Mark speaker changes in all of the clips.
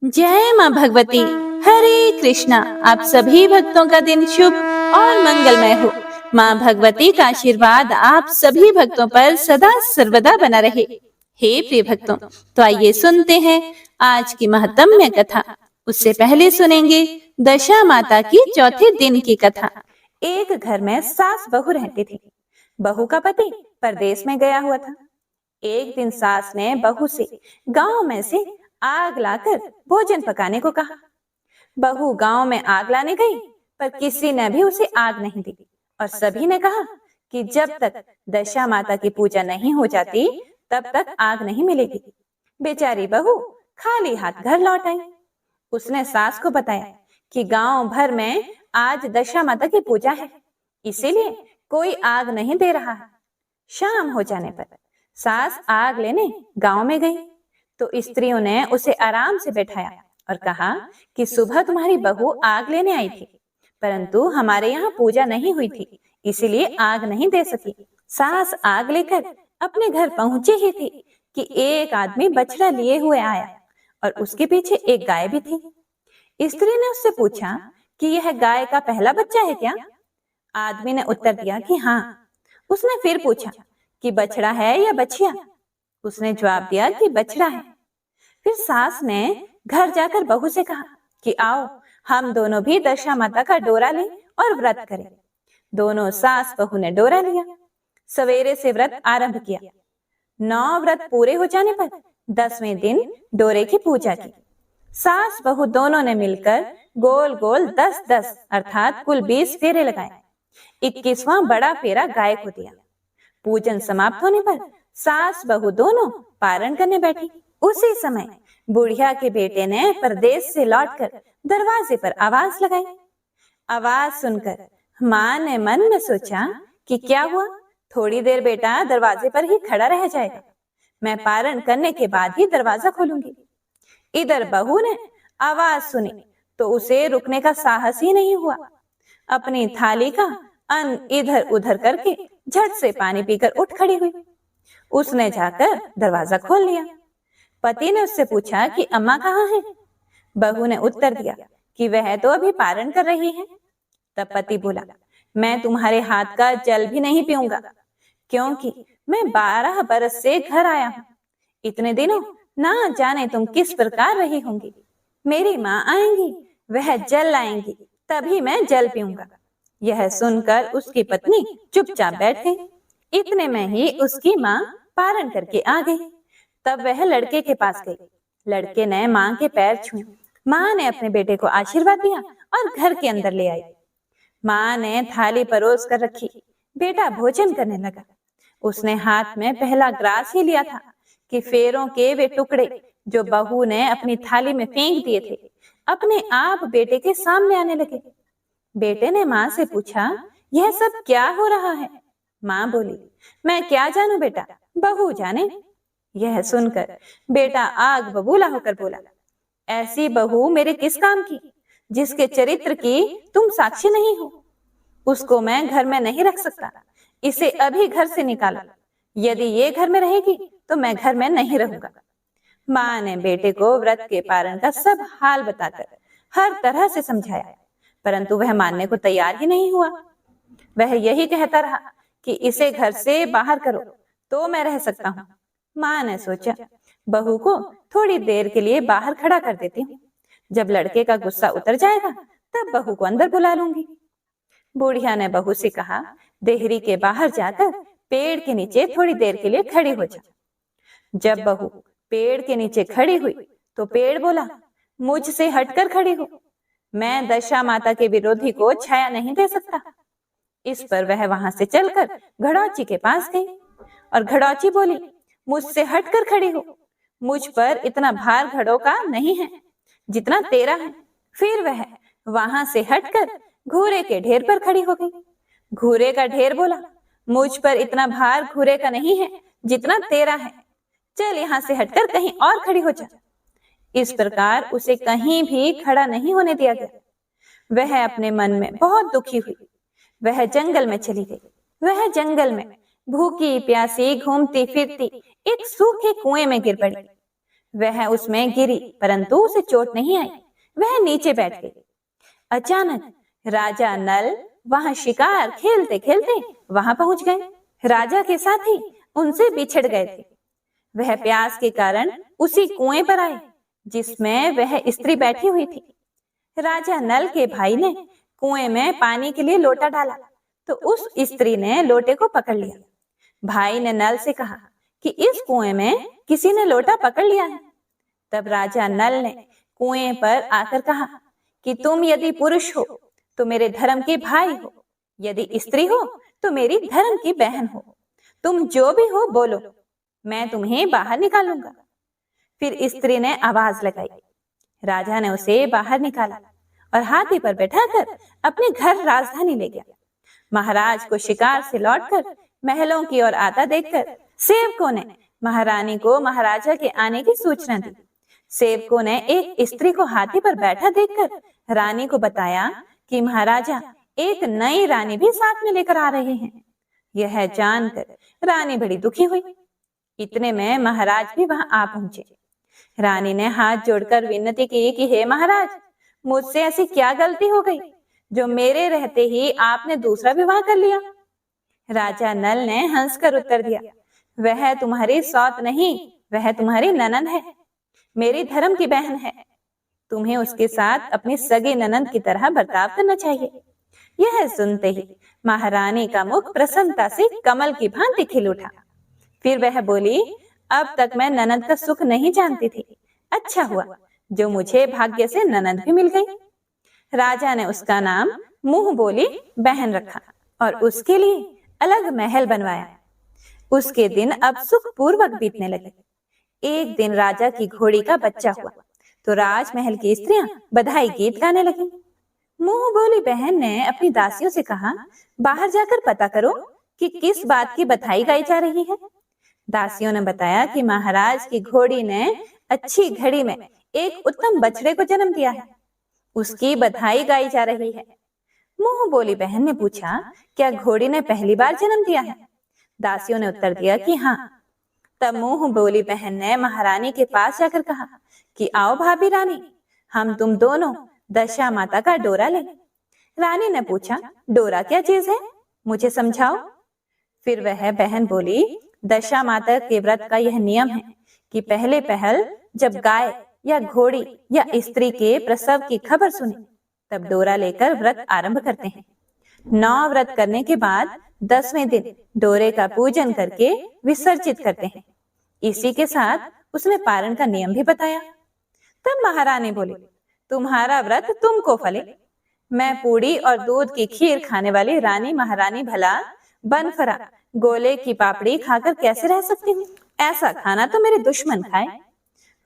Speaker 1: जय माँ भगवती। हरे कृष्णा। आप सभी भक्तों का दिन शुभ और मंगलमय हो। माँ भगवती का आशीर्वाद आप सभी भक्तों पर सदा सर्वदा बना रहे। हे प्रिय भक्तों, तो आइए सुनते हैं आज की महत्वमय कथा। उससे पहले सुनेंगे दशा माता की चौथे दिन की कथा। एक घर में सास बहू रहती थी। बहू का पति परदेश में गया हुआ था। एक दिन सास ने बहू से गांव में से आग लाकर भोजन पकाने को कहा। बहू गांव में आग लाने गई, पर किसी ने भी उसे आग नहीं दी और सभी ने कहा कि जब तक दशा माता की पूजा नहीं हो जाती तब तक आग नहीं मिलेगी। बेचारी बहू खाली हाथ घर लौट आई। उसने सास को बताया कि गांव भर में आज दशा माता की पूजा है, इसीलिए कोई आग नहीं दे रहा है। शाम हो जाने पर सास आग लेने गांव में गई तो स्त्रियों ने उसे आराम से बैठाया और कहा कि सुबह तुम्हारी बहू आग लेने आई थी, परंतु हमारे यहाँ पूजा नहीं हुई थी, इसीलिए आग नहीं दे सकी। सास आग लेकर अपने घर पहुंचे ही थी कि एक आदमी बछड़ा लिए हुए आया और उसके पीछे एक गाय भी थी। स्त्री ने उससे पूछा कि यह गाय का पहला बच्चा है क्या? आदमी ने उत्तर दिया कि हाँ। उसने फिर पूछा कि बछड़ा है या बछिया? उसने जवाब दिया कि बछड़ा है। फिर सास ने घर जाकर बहू से कहा कि आओ हम दोनों भी दशा माता का डोरा लें और व्रत करें। दोनों सास बहू ने डोरा लिया। सवेरे से व्रत आरंभ किया। 9 व्रत पूरे हो जाने पर 10वें दिन डोरे की पूजा की। सास बहू दोनों ने मिलकर गोल गोल 10-10 अर्थात कुल 20 फेरे लगाए। 21वां बड़ा फेरा गाय को दिया। पूजन समाप्त होने पर सास बहू दोनों पारण करने बैठी। उसी समय बुढ़िया के बेटे ने परदेश से लौटकर दरवाजे पर आवाज लगाई। आवाज सुनकर माँ ने मन में सोचा कि क्या हुआ, थोड़ी देर बेटा दरवाजे पर ही खड़ा रह जाएगा, मैं पारण करने के बाद ही दरवाजा खोलूंगी। इधर बहू ने आवाज सुनी तो उसे रुकने का साहस ही नहीं हुआ। अपनी थाली का अन्न इधर उधर करके झट से पानी पीकर उठ खड़ी हुई। उसने जाकर दरवाजा खोल लिया। पति ने उससे पूछा कि अम्मा कहाँ है? बहू ने उत्तर दिया कि वह तो अभी पारण कर रही है। तब पति बोला, मैं तुम्हारे हाथ का जल भी नहीं पीऊंगा, क्योंकि मैं 12 बरस से घर आया हूँ। इतने दिनों ना जाने तुम किस प्रकार रही होंगी। मेरी माँ आएंगी, वह जल लाएंगी, तभी मैं जल पीऊंगा। यह सुनकर उसकी पत्नी चुपचाप बैठ गई। इतने में ही उसकी माँ पारण करके आ गई। तब वह लड़के के पास गई। लड़के ने माँ के पैर छुए। माँ ने अपने बेटे को आशीर्वाद दिया और घर के अंदर ले आई। माँ ने थाली परोस कर रखी। बेटा भोजन करने लगा। उसने हाथ में पहला ग्रास ही लिया था कि फेरों के वे टुकड़े जो बहू ने अपनी थाली में फेंक दिए थे अपने आप बेटे के सामने आने लगे। बेटे ने माँ से पूछा, यह सब क्या हो रहा है? माँ बोली, मैं क्या जानू बेटा, बहू जाने। यह सुनकर बेटा आग बबूला होकर बोला, ऐसी बहू मेरे किस काम की, जिसके चरित्र की तुम साक्षी नहीं हो। उसको मैं घर में नहीं रख सकता, इसे अभी घर से निकालो। यदि ये घर में रहेगी तो मैं घर में नहीं रहूंगा। माँ ने बेटे को व्रत के पारण का सब हाल बताकर हर तरह से समझाया, परंतु वह मानने को तैयार ही नहीं हुआ। वह यही कहता रहा कि इसे घर से बाहर करो तो मैं रह सकता हूँ। माँ ने सोचा, बहू को थोड़ी देर के लिए बाहर खड़ा कर देती हूँ, जब लड़के का गुस्सा उतर जाएगा तब बहू को अंदर बुला लूंगी। बुढ़िया ने बहू से कहा, देहरी के बाहर जाकर पेड़ के नीचे थोड़ी देर के लिए खड़ी हो जा। जब बहू पेड़ के नीचे खड़ी हुई तो पेड़ बोला, मुझसे हटकर खड़ी हो, मैं दशा माता के विरोधी को छाया नहीं दे सकता। इस पर वह वहां से चलकर घड़ौची के पास गई और घड़ौची बोली, मुझसे हटकर खड़ी हो, मुझ पर इतना भार घड़ों का नहीं है जितना तेरा है। फिर वह वहां से हटकर घूरे के ढेर पर खड़ी हो गई। घूरे का ढेर बोला, मुझ पर इतना भार घूरे का नहीं है जितना तेरा है, चल यहाँ से हटकर कहीं और खड़ी हो जा। इस प्रकार उसे कहीं भी खड़ा नहीं होने दिया गया। वह अपने मन में बहुत दुखी हुई। वह जंगल में चली गई। वह जंगल में भूखी प्यासी घूमती फिरती एक सूखे कुएं में गिर पड़ी। वह उसमें गिरी, परंतु उसे चोट नहीं आई। वह नीचे बैठ गई। अचानक राजा नल वहां शिकार खेलते खेलते वहां पहुंच गए। राजा के साथी उनसे बिछड़ गए थे। वह प्यास के कारण उसी कुएं पर आए जिसमें वह स्त्री बैठी हुई थी। राजा नल के भाई ने कुएं में पानी के लिए लोटा डाला तो उस स्त्री ने लोटे को पकड़ लिया। भाई ने नल से कहा कि इस कुएं में किसी ने लोटा पकड़ लिया है। तब राजा नल ने कुएं पर आकर कहा कि तुम यदि पुरुष हो तो मेरे धर्म के भाई हो, यदि स्त्री हो तो मेरी धर्म की बहन हो। तुम जो भी हो बोलो, मैं तुम्हें बाहर निकालूंगा। फिर स्त्री ने आवाज लगाई। राजा ने उसे बाहर निकाला और हाथी पर बैठाकर अपने घर राजधानी ले गया। महाराज को शिकार से लौटकर महलों की ओर आता देखकर सेवकों ने महारानी को महाराजा के आने की सूचना दी। सेवकों ने एक स्त्री को हाथी पर बैठा देखकर रानी को बताया कि महाराजा एक नई रानी भी साथ में लेकर आ रहे हैं। यह जानकर रानी बड़ी दुखी हुई। इतने में महाराज भी वहां आ पहुंचे। रानी ने हाथ जोड़कर विनती की कि हे महाराज, मुझसे ऐसी क्या गलती हो गई जो मेरे रहते ही आपने दूसरा विवाह कर लिया। राजा नल ने हंसकर उत्तर दिया, वह तुम्हारी सौत नहीं, वह तुम्हारी ननद है, मेरी धर्म की बहन है। तुम्हें उसके साथ अपनी सगी ननद की तरह बर्ताव करना चाहिए। यह सुनते ही महारानी का मुख प्रसन्नता से कमल की भांति खिल उठा। फिर वह बोली, अब तक मैं ननद का सुख नहीं जानती थी। अच्छा हुआ जो मुझे भाग्य से ननद भी मिल गई। राजा ने उसका नाम मुंह बोली बहन रखा और उसके लिए अलग महल बनवाया। उसके दिन अब सुखपूर्वक बीतने लगे। एक दिन राजा की घोड़ी का बच्चा हुआ तो राजमहल की स्त्रियां बधाई गीत गाने लगी। मुंह बोली बहन ने अपनी दासियों से कहा, बाहर जाकर पता करो कि किस बात की बधाई गाई जा रही है। दासियों ने बताया कि महाराज की घोड़ी ने अच्छी घड़ी में एक उत्तम बछड़े को जन्म दिया है, उसकी बधाई गाई जा रही है। मुंह बोली बहन ने पूछा, क्या घोड़ी ने पहली बार जन्म दिया है? दासियों ने उत्तर दिया कि हाँ। तब मुंह बोली बहन ने महारानी के पास जाकर कहा कि आओ भाभी रानी, हम तुम दोनों दशा माता का डोरा लें। रानी ने पूछा, डोरा क्या चीज है, मुझे समझाओ। फिर वह बहन बोली, दशा माता के व्रत का यह नियम है कि पहले पहल जब गाय या घोड़ी या स्त्री के प्रसव की खबर सुने तब डोरा लेकर व्रत आरंभ करते हैं। 9 व्रत करने के बाद 10वें दिन डोरे का पूजन करके विसर्जित करते हैं। इसी के साथ उसने पारण का नियम भी बताया। तब महारानी बोली, तुम्हारा व्रत तुमको फले। मैं पूड़ी और दूध की खीर खाने वाली रानी महारानी भला बनफरा गोले की पापड़ी खाकर कैसे रह सकती हूँ? ऐसा खाना तो मेरे दुश्मन खाए।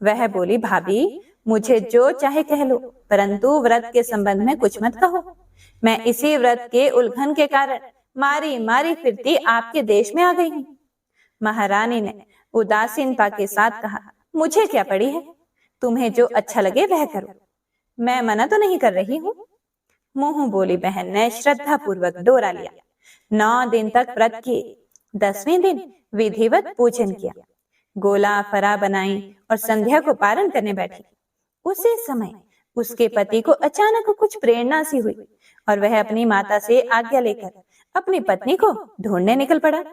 Speaker 1: वह बोली, भाभी मुझे जो चाहे कह लो, परंतु व्रत के संबंध में कुछ मत कहो। मैं इसी व्रत के उल्लंघन के कारण मारी मारी फिरती आपके देश में आ गई हूँ। महारानी ने उदासीनता के साथ कहा, मुझे क्या पड़ी है, तुम्हें जो अच्छा लगे वह करो, मैं मना तो नहीं कर रही हूँ। मुंह बोली बहन ने श्रद्धा पूर्वक डोरा लिया। 9 दिन तक व्रत किए। 10वें दिन विधिवत पूजन किया, गोला फरा बनाई और संध्या को पारण करने बैठी। उसी समय उसके पति को अचानक कुछ प्रेरणा सी हुई और वह अपनी माता से आज्ञा लेकर अपनी पत्नी को ढूंढने निकल पड़ा।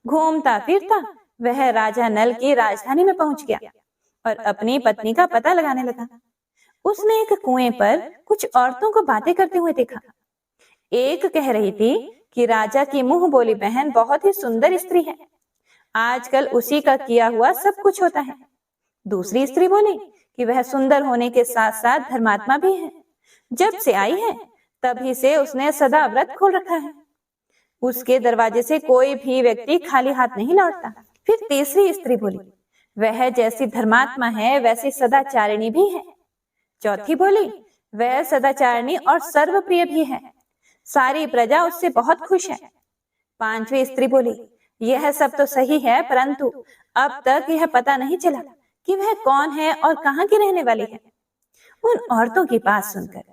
Speaker 1: घूमता फिरता वह राजा नल की राजधानी में पहुंच गया और अपनी पत्नी का पता लगाने लगा। उसने एक कुएं पर कुछ औरतों को बातें करते हुए देखा। एक कह रही थी कि राजा की मुंह बोली बहन बहुत ही सुंदर स्त्री है, आजकल उसी का किया हुआ सब कुछ होता है। दूसरी स्त्री बोली कि वह सुंदर होने के साथ साथ धर्मात्मा भी है, जब से आई है तभी से उसने सदा व्रत खोल रखा है, उसके दरवाजे से कोई भी व्यक्ति खाली हाथ नहीं लौटता। फिर तीसरी स्त्री बोली, वह जैसी धर्मात्मा है वैसी सदाचारिणी भी है। चौथी बोली, वह सदाचारिणी और सर्वप्रिय भी है, सारी प्रजा उससे बहुत खुश है। 5वीं स्त्री बोली, यह सब तो सही है, परंतु अब तक यह पता नहीं चला कि वह कौन है और कहाँ की रहने वाली है। उन औरतों की बात सुनकर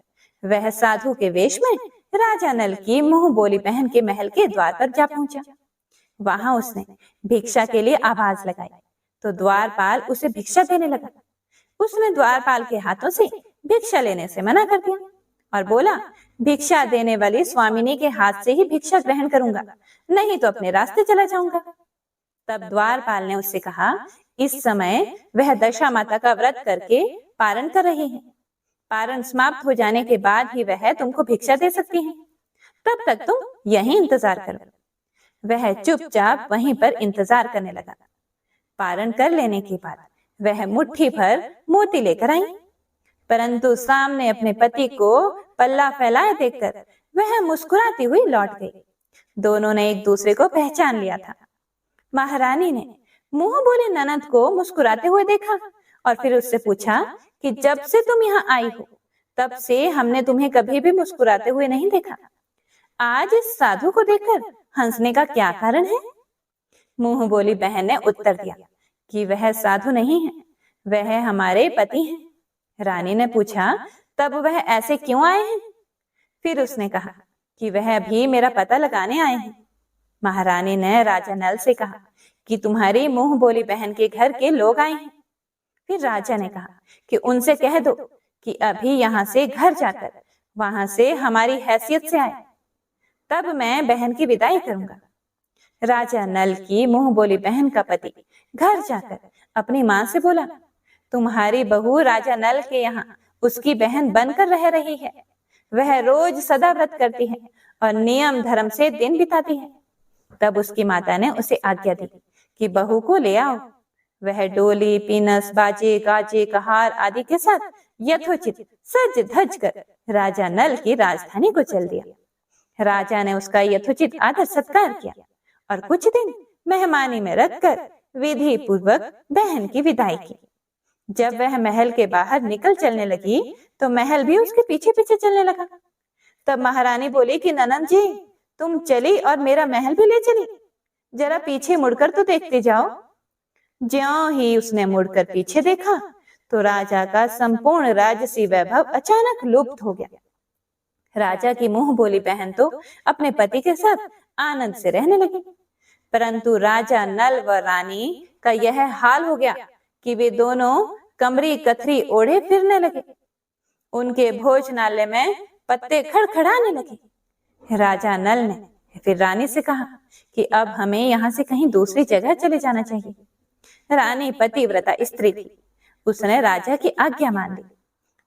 Speaker 1: वह साधु के वेश में राजा नल की मुंह बोली बहन के महल के द्वार पर जा पहुंचा। वहां उसने भिक्षा के लिए आवाज लगाई तो द्वारपाल उसे भिक्षा देने लगा। उसने द्वारपाल के हाथों से भिक्षा लेने से मना कर दिया और बोला, भिक्षा देने वाली स्वामिनी के हाथ से ही भिक्षा ग्रहण करूंगा, नहीं तो अपने रास्ते चला जाऊंगा। तब द्वारपाल ने उससे कहा, इस समय वह दशा माता का व्रत करके पारण कर रही है। पारण समाप्त हो जाने के बाद ही वह तुमको भिक्षा दे सकती है, तब तक तुम यहीं इंतजार करो। वह चुपचाप वहीं पर इंतजार करने लगा। पारण कर लेने के बाद वह मुट्ठी भर मोती लेकर आई, परंतु सामने अपने पति को पल्ला फैलाए देखकर वह मुस्कुराती हुई लौट गई। दोनों ने एक दूसरे को पहचान लिया था। महारानी ने मुंह बोले ननद को मुस्कुराते हुए देखा और फिर उससे पूछा कि जब से तुम यहाँ आई हो तब से हमने तुम्हें कभी भी मुस्कुराते हुए नहीं देखा। आज इस साधु को देखकर हंसने का क्या कारण है? मुंह बोली बहन ने उत्तर दिया कि वह साधु नहीं है, वह हमारे पति हैं। रानी ने पूछा, तब वह ऐसे क्यों आए हैं? फिर उसने कहा कि वह भी मेरा पता लगाने आए हैं। महारानी ने राजा नल से कहा कि तुम्हारी मुंह बोली बहन के घर के लोग आए हैं। फिर राजा ने कहा कि उनसे कह दो कि अभी यहाँ से घर जाकर वहां से हमारी हैसियत से आए, तब मैं बहन की विदाई करूंगा। राजा नल की मुंह बोली बहन का पति घर जाकर अपनी मां से बोला, तुम्हारी बहू राजा नल के यहाँ उसकी बहन बनकर रह रही है। वह रोज सदा व्रत करती है और नियम धर्म से दिन बिताती है। तब उसकी माता ने उसे आज्ञा दी कि बहू को ले आओ। वह डोली, पीनस, बाजे, गाजे, कहार आदि के साथ यथोचित सज धज कर राजा नल की राजधानी को चल दिया। राजा ने उसका यथोचित आदर सत्कार किया और कुछ दिन मेहमानी में रखकर विधि पूर्वक बहन की विदाई की। जब वह महल के बाहर निकल चलने लगी तो महल भी उसके पीछे पीछे चलने लगा। तब महारानी बोली कि ननद जी, तुम चली और मेरा महल भी ले चली, जरा पीछे मुड़कर तो देखते जाओ। ज्यों ही उसने मुड़कर पीछे देखा तो राजा का संपूर्ण राजसी वैभव अचानक लुप्त हो गया। राजा की मुंह बोली बहन तो अपने पति के साथ आनंद से रहने लगी, परंतु राजा नल व रानी का यह हाल हो गया कि वे दोनों कमरी कथरी ओढ़े फिरने लगे। उनके भोजनालय में पत्ते खड़खड़ाने लगे। राजा नल ने फिर रानी से कहा कि अब हमें यहाँ से कहीं दूसरी जगह चले जाना चाहिए। रानी पतिव्रता स्त्री थी, उसने राजा की आज्ञा मान ली।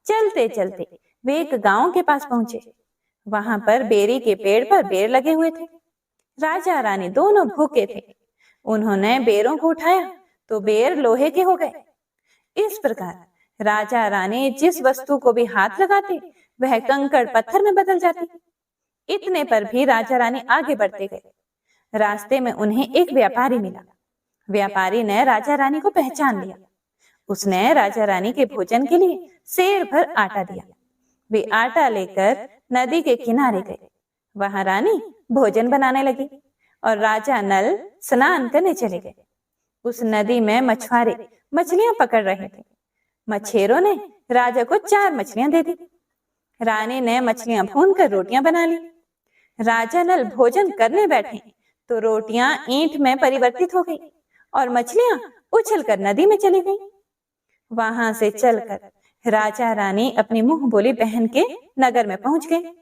Speaker 1: चलते चलते वे एक गांव के पास पहुंचे। वहां पर बेरी के पेड़ पर बेर लगे हुए थे। राजा रानी दोनों भूखे थे। उन्होंने बेरों को उठाया तो बेर लोहे के हो गए। इस प्रकार राजा रानी जिस वस्तु को भी हाथ लगाते वह कंकड़ पत्थर में बदल जाती। इतने पर भी राजा रानी आगे बढ़ते गए। रास्ते में उन्हें एक व्यापारी मिला। व्यापारी ने राजा रानी को पहचान लिया। उसने राजा रानी के भोजन के लिए सेर भर आटा दिया। वे आटा लेकर नदी के किनारे गए। वहां रानी भोजन बनाने लगी और राजा नल स्नान करने चले गए। उस नदी में मछुआरे मछलियां पकड़ रहे थे। मछेरों ने राजा को 4 मछलियां दे दी। रानी ने मछलियां भूनकर रोटियां बना ली। राजा नल भोजन करने बैठे तो रोटियां ईंट में परिवर्तित हो गई और मछलियां उछलकर नदी में चली गई। वहां से चलकर राजा रानी अपनी मुंह बोली बहन के नगर में पहुंच गए।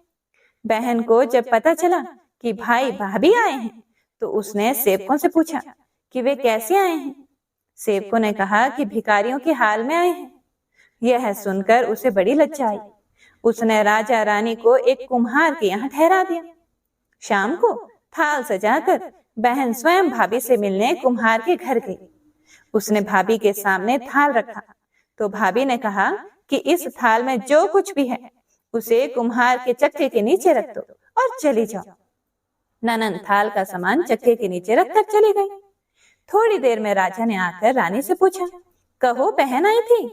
Speaker 1: बहन को जब पता चला कि भाई भाभी आए हैं तो उसने सेवकों से पूछा कि वे कैसे आए हैं। सेवकों ने कहा कि भिखारियों के हाल में आए हैं। यह सुनकर उसे बड़ी लज्जा आई। उसने राजा रानी को एक कुम्हार के यहाँ ठहरा दिया। शाम को थाल सजाकर बहन स्वयं भाभी से मिलने कुम्हार के घर गई। उसने भाभी के सामने थाल रखा तो भाभी ने कहा कि इस थाल में जो कुछ भी है उसे कुम्हार के चक्के के नीचे रख दो और चली जाओ। ननंद थाल का सामान चक्के के नीचे रखकर चली गई। थोड़ी देर में राजा ने आकर रानी से पूछा, कहो बहन आई थी,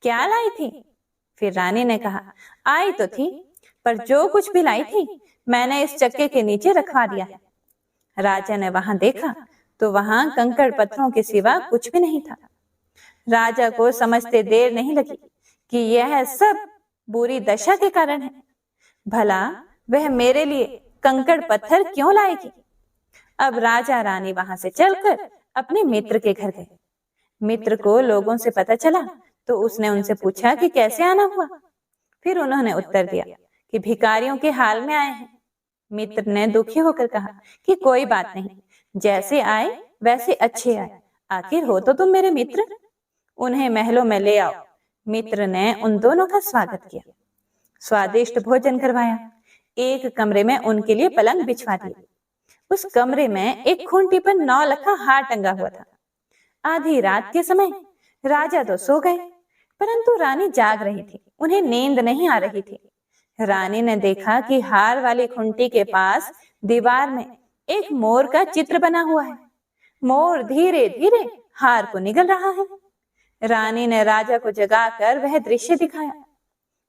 Speaker 1: क्या लाई थी? फिर रानी ने कहा, आई तो थी, पर जो कुछ भी लाई थी मैंने इस चक्के के नीचे रखवा दिया है। राजा ने वहां देखा तो वहां कंकड़ पत्थरों के सिवा कुछ भी नहीं था। राजा को समझते देर नहीं लगी कि यह सब बुरी दशा के कारण है। भला वह मेरे लिए कंकड़ पत्थर क्यों लाएगी? अब राजा रानी वहां से चलकर अपने मित्र के घर गए। मित्र को लोगों से पता चला तो उसने उनसे पूछा कि कैसे आना हुआ। फिर उन्होंने उत्तर दिया कि भिखारियों के हाल में आए हैं। मित्र ने दुखी होकर कहा कि कोई बात नहीं, जैसे आए वैसे अच्छे आए, आखिर हो तो तुम मेरे मित्र, उन्हें महलों में ले आओ। मित्र ने उन दोनों का स्वागत किया, स्वादिष्ट भोजन करवाया, एक कमरे में उनके लिए पलंग बिछवा दिए। उस कमरे में एक खूंटी पर 9 लखा हार टंगा हुआ था। आधी रात के समय राजा तो सो गए, परंतु रानी जाग रही थी, उन्हें नींद नहीं आ रही थी। रानी ने देखा कि हार वाली खूंटी के पास दीवार में एक मोर का चित्र बना हुआ है। मोर धीरे धीरे हार को निगल रहा है। रानी ने राजा को जगाकर वह दृश्य दिखाया।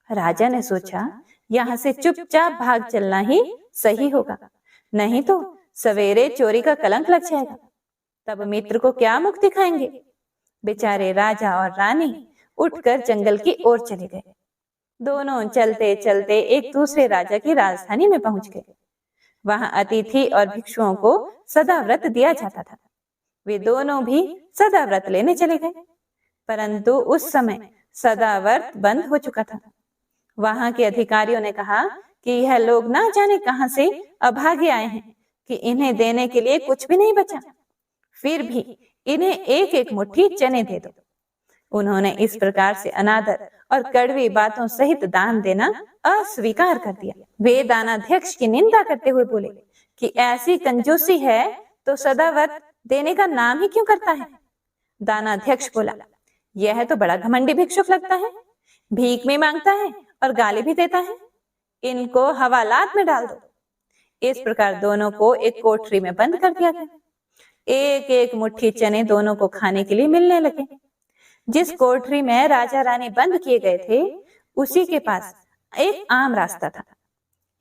Speaker 1: राजा ने सोचा, यहाँ से चुपचाप भाग चलना ही सही होगा, नहीं तो सवेरे चोरी का कलंक लग जाएगा। तब मित्र को क्या मुख दिखाएंगे। बेचारे राजा और रानी उठकर जंगल की ओर चले गए। दोनों चलते चलते एक दूसरे राजा की राजधानी में पहुंच गए। वहां अतिथि और भिक्षुओं को सदा व्रत दिया जाता था। वे दोनों भी सदा व्रत लेने चले गए, परंतु उस समय सदा व्रत बंद हो चुका था। वहां के अधिकारियों ने कहा कि यह लोग ना जाने कहां से अभागे आए हैं कि इन्हें देने के लिए कुछ भी नहीं बचा, फिर भी इन्हें एक एक मुट्ठी चने दे दो। उन्होंने इस प्रकार से अनादर और कड़वी बातों सहित दान देना अस्वीकार कर दिया। वे दानाध्यक्ष की निंदा करते हुए बोले कि ऐसी कंजूसी है तो सदा व्रत देने का नाम ही क्यों करता है। दानाध्यक्ष बोला, यह तो बड़ा घमंडी भिक्षुक लगता है, भीख में मांगता है और गाली भी देता है, इनको हवालात में डाल दो। इस प्रकार दोनों को एक कोठरी में बंद कर दिया गया। एक एक मुट्ठी चने दोनों को खाने के लिए मिलने लगे। जिस कोठरी में राजा रानी बंद किए गए थे, उसी के पास एक आम रास्ता था।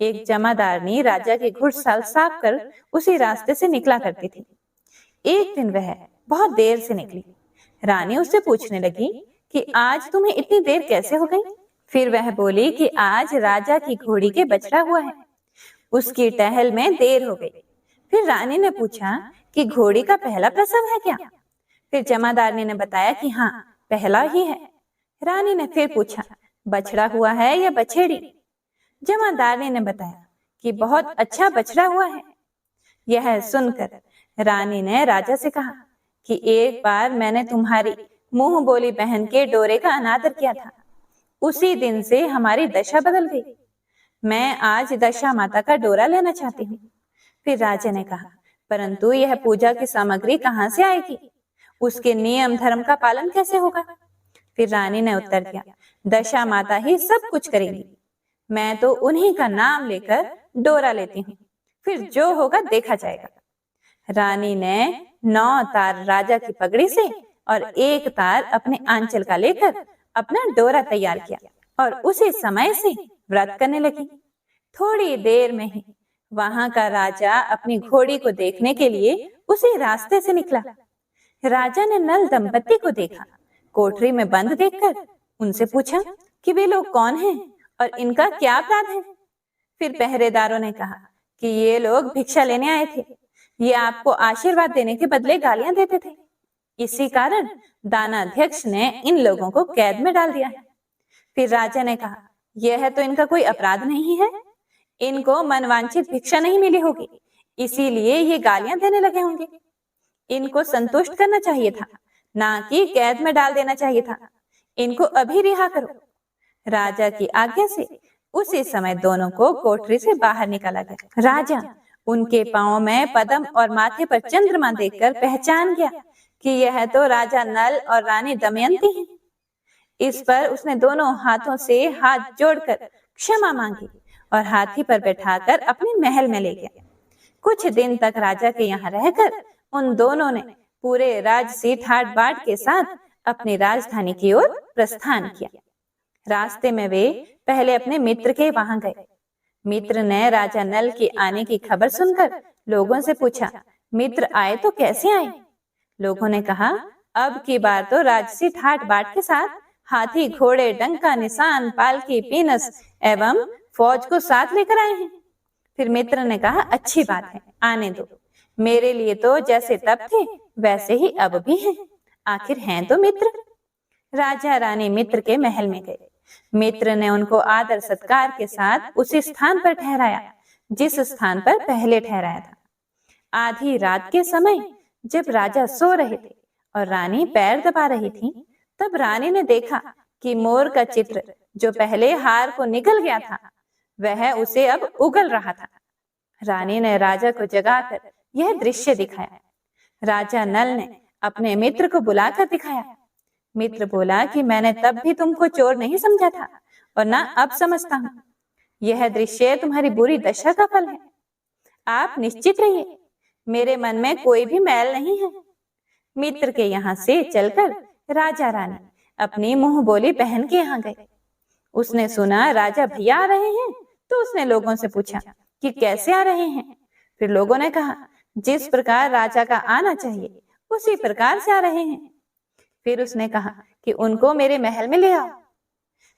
Speaker 1: एक जमादारनी राजा की घुड़साल साफ कर उसी रास्ते से निकला करती थी। एक दिन वह बहुत देर से निकली। रानी उससे पूछने लगी कि आज तुम्हें इतनी देर कैसे हो गई। फिर वह बोली कि आज राजा की घोड़ी के बछड़ा हुआ है, उसकी टहल में देर हो गई। फिर रानी ने पूछा कि घोड़ी का पहला प्रसव है क्या। फिर जमादारनी ने बताया कि हाँ, पहला ही है। रानी ने फिर पूछा, बछड़ा हुआ है या बछेड़ी। जमादारनी ने बताया कि बहुत अच्छा बछड़ा हुआ है। यह सुनकर रानी ने राजा से कहा कि एक बार मैंने तुम्हारी मुंह बोली बहन के डोरे का अनादर किया था, उसी दिन से हमारी दशा बदल गई। मैं आज दशा माता का डोरा लेना चाहती हूँ। फिर राजा ने कहा, परंतु यह पूजा की सामग्री कहाँ से आएगी, उसके नियम धर्म का पालन कैसे होगा। फिर रानी ने उत्तर दिया, दशा माता ही सब कुछ करेगी, मैं तो उन्हीं का नाम लेकर डोरा लेती हूँ, फिर जो होगा देखा जाएगा। रानी ने 9 तार राजा की पगड़ी से और 1 तार अपने आंचल का लेकर अपना डोरा तैयार किया और उसी समय से व्रत करने लगी। थोड़ी देर में ही वहां का राजा अपनी घोड़ी को देखने के लिए उसी रास्ते से निकला। राजा ने नल दंपति को देखा, कोठरी में बंद देखकर उनसे पूछा कि वे लोग कौन हैं और इनका क्या अपराध है। फिर पहरेदारों ने कहा कि ये लोग भिक्षा लेने आए थे, ये आपको आशीर्वाद देने के बदले गालियां देते थे, इसी कारण दानाध्यक्ष ने इन लोगों को कैद में डाल दिया है। फिर राजा ने कहा, यह तो इनका कोई अपराध नहीं है, इनको मनवांछित भिक्षा नहीं मिली होगी, इसीलिए ये गालियां देने लगे होंगे। इनको संतुष्ट करना चाहिए था, ना कि कैद में डाल देना चाहिए था। इनको अभी रिहा करो। राजा की आज्ञा से उसी समय दोनों को कोठरी से बाहर निकाला गया। राजा उनके पांव में पद्म और माथे पर चंद्रमा देखकर पहचान गया कि यह तो राजा नल और रानी दमयंती हैं। इस पर उसने दोनों हाथों से हाथ जोड़कर क्षमा मांगी और हाथी पर बैठाकर अपने महल में ले गया। कुछ दिन तक राजा के यहाँ रहकर उन दोनों ने पूरे राजसी ठाट बाट के साथ अपनी राजधानी की ओर प्रस्थान किया। रास्ते में वे पहले अपने मित्र के वहां गए। मित्र ने राजा नल के आने की खबर सुनकर लोगों से पूछा, मित्र आए तो कैसे आए। लोगों ने कहा, अब की बार तो राजसी ठाट बाट के साथ हाथी घोड़े डंका निशान पालकी पीनस एवं फौज को साथ लेकर आए हैं। फिर मित्र ने कहा, अच्छी बात है, आने दो, मेरे लिए तो जैसे तब थे वैसे ही अब भी हैं, आखिर हैं तो मित्र। राजा रानी मित्र के महल में गए। मित्र ने उनको आदर सत्कार के साथ उसी स्थान पर ठहराया जिस स्थान पर पहले ठहराया था। आधी रात के समय जब राजा सो रहे थे और रानी पैर दबा रही थी, तब रानी ने देखा कि मोर का चित्र जो पहले हार को निगल गया था, वह उसे अब उगल रहा था। रानी ने राजा को जगाकर यह दृश्य दिखाया। राजा नल ने अपने मित्र को बुलाकर दिखाया। मित्र बोला कि मैंने तब भी तुमको चोर नहीं समझा था और ना अब समझता हूं। यह दृश्य तुम्हारी बुरी दशा का फल है। आप निश्चित रहिए, मेरे मन में कोई भी मैल नहीं है। मित्र के यहाँ से चलकर राजा रानी अपनी मुंह बोली बहन के यहाँ गए। उसने सुना राजा भैया आ रहे हैं, तो उसने लोगों से पूछा कि कैसे आ रहे हैं। फिर लोगों ने कहा जिस प्रकार राजा का आना चाहिए उसी प्रकार से आ रहे हैं। फिर उसने कहा कि उनको मेरे महल में ले आओ।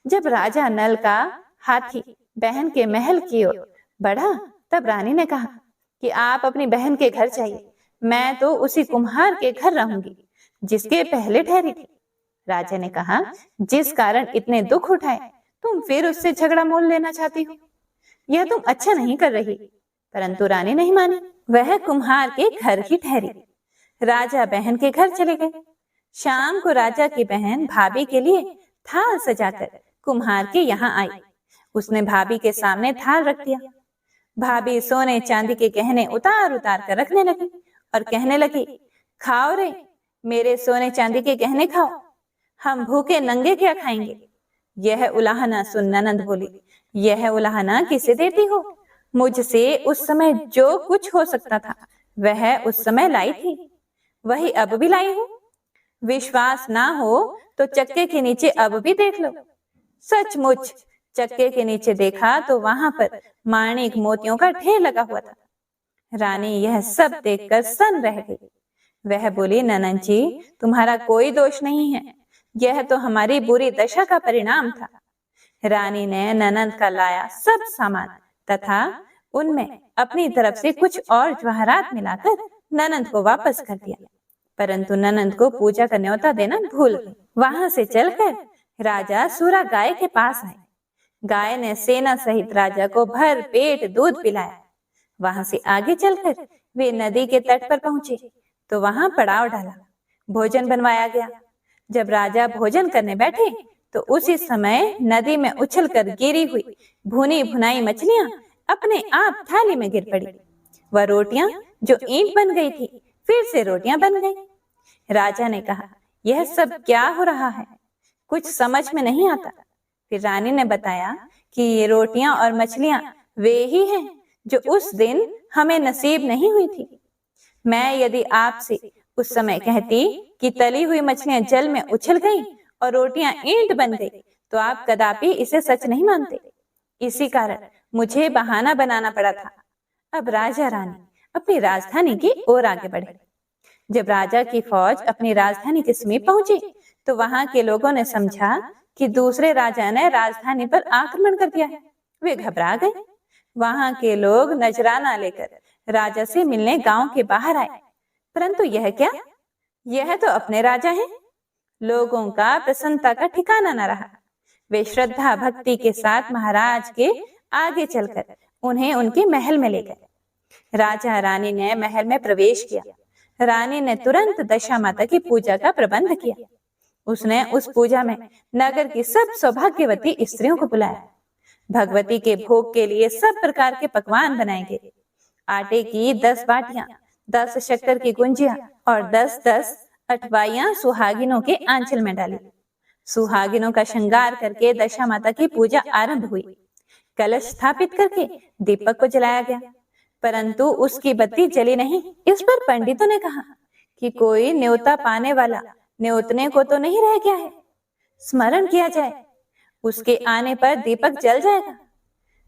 Speaker 1: जब राजा नल का हाथी बहन के महल की ओर बढ़ा, तब रानी ने कहा कि आप अपनी बहन के घर जाइए, मैं तो उसी कुम्हार के घर रहूंगी जिसके पहले ठहरी थी। राजा ने कहा जिस कारण इतने दुख उठाए, तुम फिर उससे झगड़ा मोल लेना चाहती हो, यह तुम अच्छा नहीं कर रही। परंतु रानी नहीं मानी, वह कुम्हार के घर ही ठहरी। राजा बहन के घर चले गए। शाम को राजा की बहन भाभी के लिए थाल सजाकर कुम्हार के यहाँ आई। उसने भाभी के सामने थाल रख दिया। भाभी सोने चांदी के गहने उतार उतार कर रखने लगी और कहने लगी, खाओ रे मेरे सोने चांदी के गहने खाओ, हम भूखे नंगे क्या खाएंगे। यह उलाहना सुन ननंद बोली, यह उलाहना किसे देती हो? मुझसे उस समय जो कुछ हो सकता था वह उस समय लाई थी, वही अब भी लाई हूं। विश्वास ना हो तो चक्के के नीचे अब भी देख लो। सचमुच चक्के के नीचे देखा तो वहां पर माणिक मोतियों का ढेर लगा हुआ था। रानी यह सब देखकर सन रह गई। वह बोली, ननंद जी तुम्हारा कोई दोष नहीं है, यह तो हमारी बुरी दशा का परिणाम था। रानी ने ननंद का लाया सब सामान तथा उनमें अपनी तरफ से कुछ और जवाहरात मिलाकर ननंद को वापस कर दिया, परंतु ननंद को पूजा का न्योता देना भूल गई। वहां से चलकर राजा सूरा गाय के पास आए। गाय ने सेना सहित राजा को भर पेट दूध पिलाया। वहां से आगे चलकर वे नदी के तट पर पहुंचे तो वहां पड़ाव डाला। भोजन बनवाया गया। जब राजा भोजन करने बैठे तो उसी समय नदी में उछलकर गिरी हुई भुनी भुनाई मछलियां अपने आप थाली में गिर पड़ी। वह रोटियां जो ईंट बन गई थी फिर से रोटियां बन गई। राजा ने कहा, यह सब क्या हो रहा है, कुछ समझ में नहीं आता। फिर रानी ने बताया कि ये रोटियां और मछलियां वे ही हैं जो उस दिन हमें नसीब नहीं हुई थी। मैं यदि आपसे उस समय कहती कि तली हुई मछलियां जल में उछल गई और रोटियां ईंट बन गई तो आप कदापि इसे सच नहीं मानते। इसी कारण मुझे बहाना बनाना पड़ा था। अब राजा रानी अपनी राजधानी की ओर आगे बढ़े। जब राजा की फौज अपनी राजधानी के समीप पहुंची तो वहां के लोगों ने समझा कि दूसरे राजा ने राजधानी पर आक्रमण कर दिया है। वे घबरा गए। वहां के लोग नजराना लेकर राजा से मिलने गांव के बाहर आए, परंतु यह क्या, यह तो अपने राजा हैं। लोगों का प्रसन्नता का ठिकाना न रहा। वे श्रद्धा भक्ति के साथ महाराज के आगे चलकर उन्हें उनके महल में ले गए। राजा रानी ने महल में प्रवेश किया। रानी ने तुरंत दशा माता की पूजा का प्रबंध किया। उसने उस पूजा में नगर की सब सौभाग्यवती स्त्रियों को बुलाया। भगवती के भोग के लिए सब प्रकार के पकवान बनाए गए। आटे की 10 बाटियां, 10 शक्कर की गुंजियां और 10-10 अठवाइयां सुहागिनों के आंचल में डाली। सुहागिनों का श्रृंगार करके दशा माता की पूजा आरंभ हुई। कलश स्थापित करके दीपक को जलाया गया, परंतु उसकी बत्ती जली नहीं। इस पर पंडितों ने कहा कि कोई न्योता पाने वाला न्योतने को तो नहीं रह गया है, स्मरण किया जाए, उसके आने पर दीपक जल जाएगा।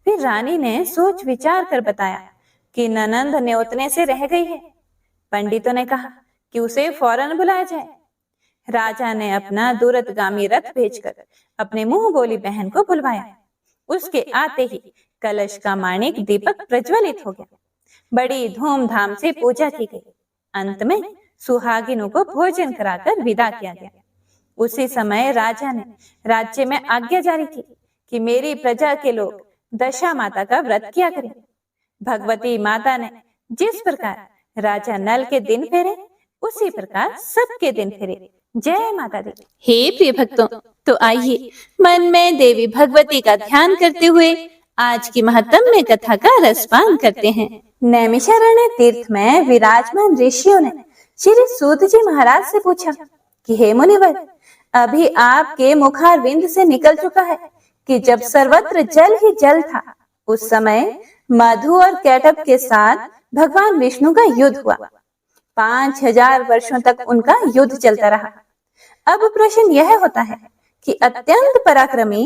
Speaker 1: फिर रानी ने सोच विचार कर बताया कि ननंद न्योतने से रह गई है। पंडितों ने कहा कि उसे फौरन बुलाया जाए। राजा ने अपना दूरगामी रथ भेजकर अपने मुंह बोली बहन को बुलवाया। उसके आते ही कलश का माणिक दीपक प्रज्वलित हो गया। बड़ी धूमधाम से पूजा की गई। अंत में सुहागिनों को भोजन कराकर विदा किया गया। उसी समय राजा ने राज्य में आज्ञा जारी की कि मेरी प्रजा के लोग दशा माता का व्रत किया करें। भगवती माता ने जिस प्रकार राजा नल के दिन फेरे, उसी प्रकार सबके दिन फेरे। जय माता दी। हे प्रिय भक्तों, तो आइए मन में देवी भगवती का ध्यान करते हुए आज की महत्वमय कथा का रसपान करते हैं। नैमिषारण्य तीर्थ में विराजमान ऋषियों ने श्री सूत जी महाराज से पूछा कि हे मुनिवर, अभी आपके मुखारविंद से निकल चुका है कि जब सर्वत्र जल ही जल था, उस समय मधु और कैटभ के साथ भगवान विष्णु का युद्ध हुआ। 5000 वर्षों तक उनका युद्ध चलता रहा। अब प्रश्न यह होता है कि अत्यंत पराक्रमी,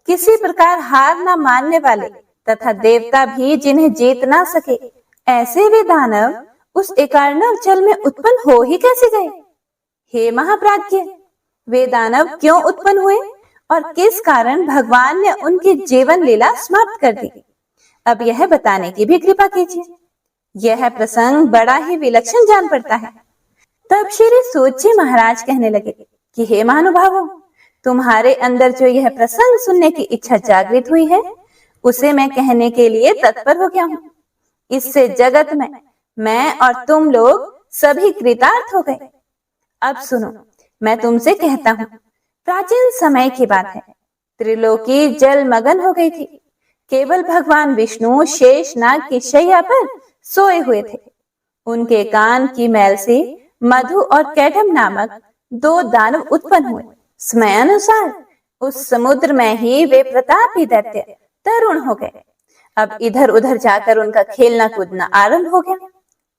Speaker 1: किसी प्रकार हार न मानने वाले तथा देवता भी जिन्हें जीत ना सके, ऐसे वे दानव उस एकार्णव जल में उत्पन्न हो ही कैसे गए? हे महाप्राज्ञ, वे दानव क्यों उत्पन्न हुए और किस कारण भगवान ने उनकी जीवन लीला समाप्त कर दी? अब यह बताने की भी कृपा कीजिए। यह प्रसंग बड़ा ही विलक्षण जान पड़ता है। तब श्री सूत जी महाराज कहने लगे कि हे महानुभावों, तुम्हारे अंदर जो यह प्रसंग सुनने की इच्छा जागृत हुई है, उसे मैं कहने के लिए तत्पर हो गया हूँ। इससे जगत में मैं और तुम लोग सभी कृतार्थ हो गए। अब सुनो, मैं तुमसे कहता हूँ। प्राचीन समय की बात है। त्रिलोकी जल मगन हो गई थी। केवल भगवान विष्णु शेषनाग की शैया पर सोए हुए थे। उनके कान की मैल से मधु और कैटभ नामक 2 दानव उत्पन्न हुए। समय अनुसार उस समुद्र में ही वे प्रतापी दैत्य तरुण हो गए। अब इधर उधर जाकर उनका खेलना कूदना आरंभ हो गया।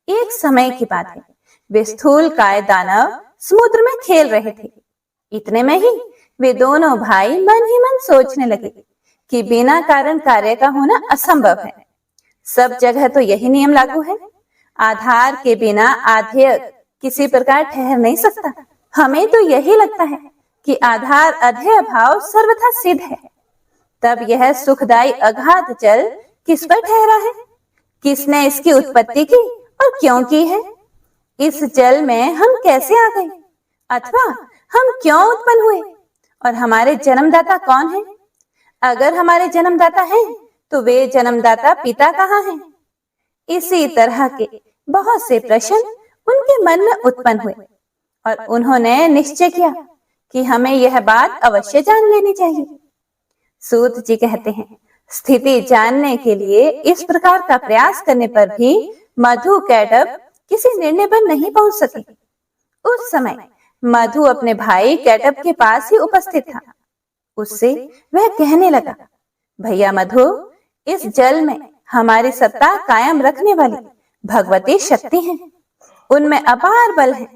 Speaker 1: एक समय की बात है, वे स्थूल काय दानव समुद्र में खेल रहे थे। इतने में ही वे दोनों भाई मन ही मन सोचने लगे कि बिना कारण कार्य का होना असंभव है। सब जगह तो यही नियम लागू है। आधार के बिना आधेय किसी प्रकार ठहर नहीं सकता। हमें तो यही लगता है कि आधार अधेय भाव सर्वथा सिद्ध है। तब यह सुखदायी अगाध जल किस पर ठहरा है? किसने इसकी उत्पत्ति की और क्यों की है? इस जल में हम कैसे आ गए, अथवा हम क्यों उत्पन्न हुए, और हमारे जन्मदाता कौन है? अगर हमारे जन्मदाता हैं, तो वे जन्मदाता पिता कहाँ हैं? इसी तरह के बहुत से प्रश्न उनके मन में उत्पन्न हुए और उन्होंने निश्चय किया कि हमें यह बात अवश्य जान लेनी चाहिए। सूत जी कहते हैं, स्थिति जानने के लिए इस प्रकार का प्रयास करने पर भी मधु कैटभ किसी निर्णय पर नहीं पहुंच सके। उस समय मधु अपने भाई कैटभ के पास ही उपस्थित था। उससे वह कहने लगा, भैया मधु, इस जल में हमारी सत्ता कायम रखने वाली भगवती शक्ति है। उनमें अपार बल है।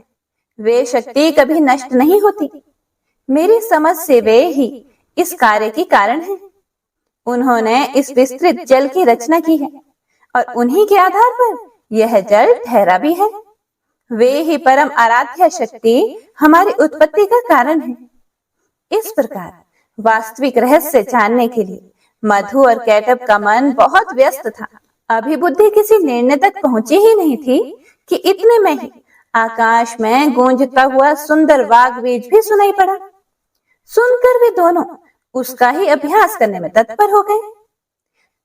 Speaker 1: वे शक्ति कभी नष्ट नहीं होती। मेरी समझ से वे ही इस कार्य की कारण है। उन्होंने इस विस्तृत जल की रचना की है और उन्हीं के आधार पर यह जल ठहरा भी है। वे ही परम आराध्य शक्ति हमारी उत्पत्ति का कारण है। इस प्रकार वास्तविक रहस्य जानने के लिए मधु और कैटभ का मन बहुत व्यस्त था। अभी बुद्धि किसी निर्णय तक पहुंची ही नहीं थी कि इतने में ही आकाश में गूंजता हुआ सुंदर वाग बीज भी सुनाई पड़ा। सुनकर वे दोनों उसका ही अभ्यास करने में तत्पर हो गए।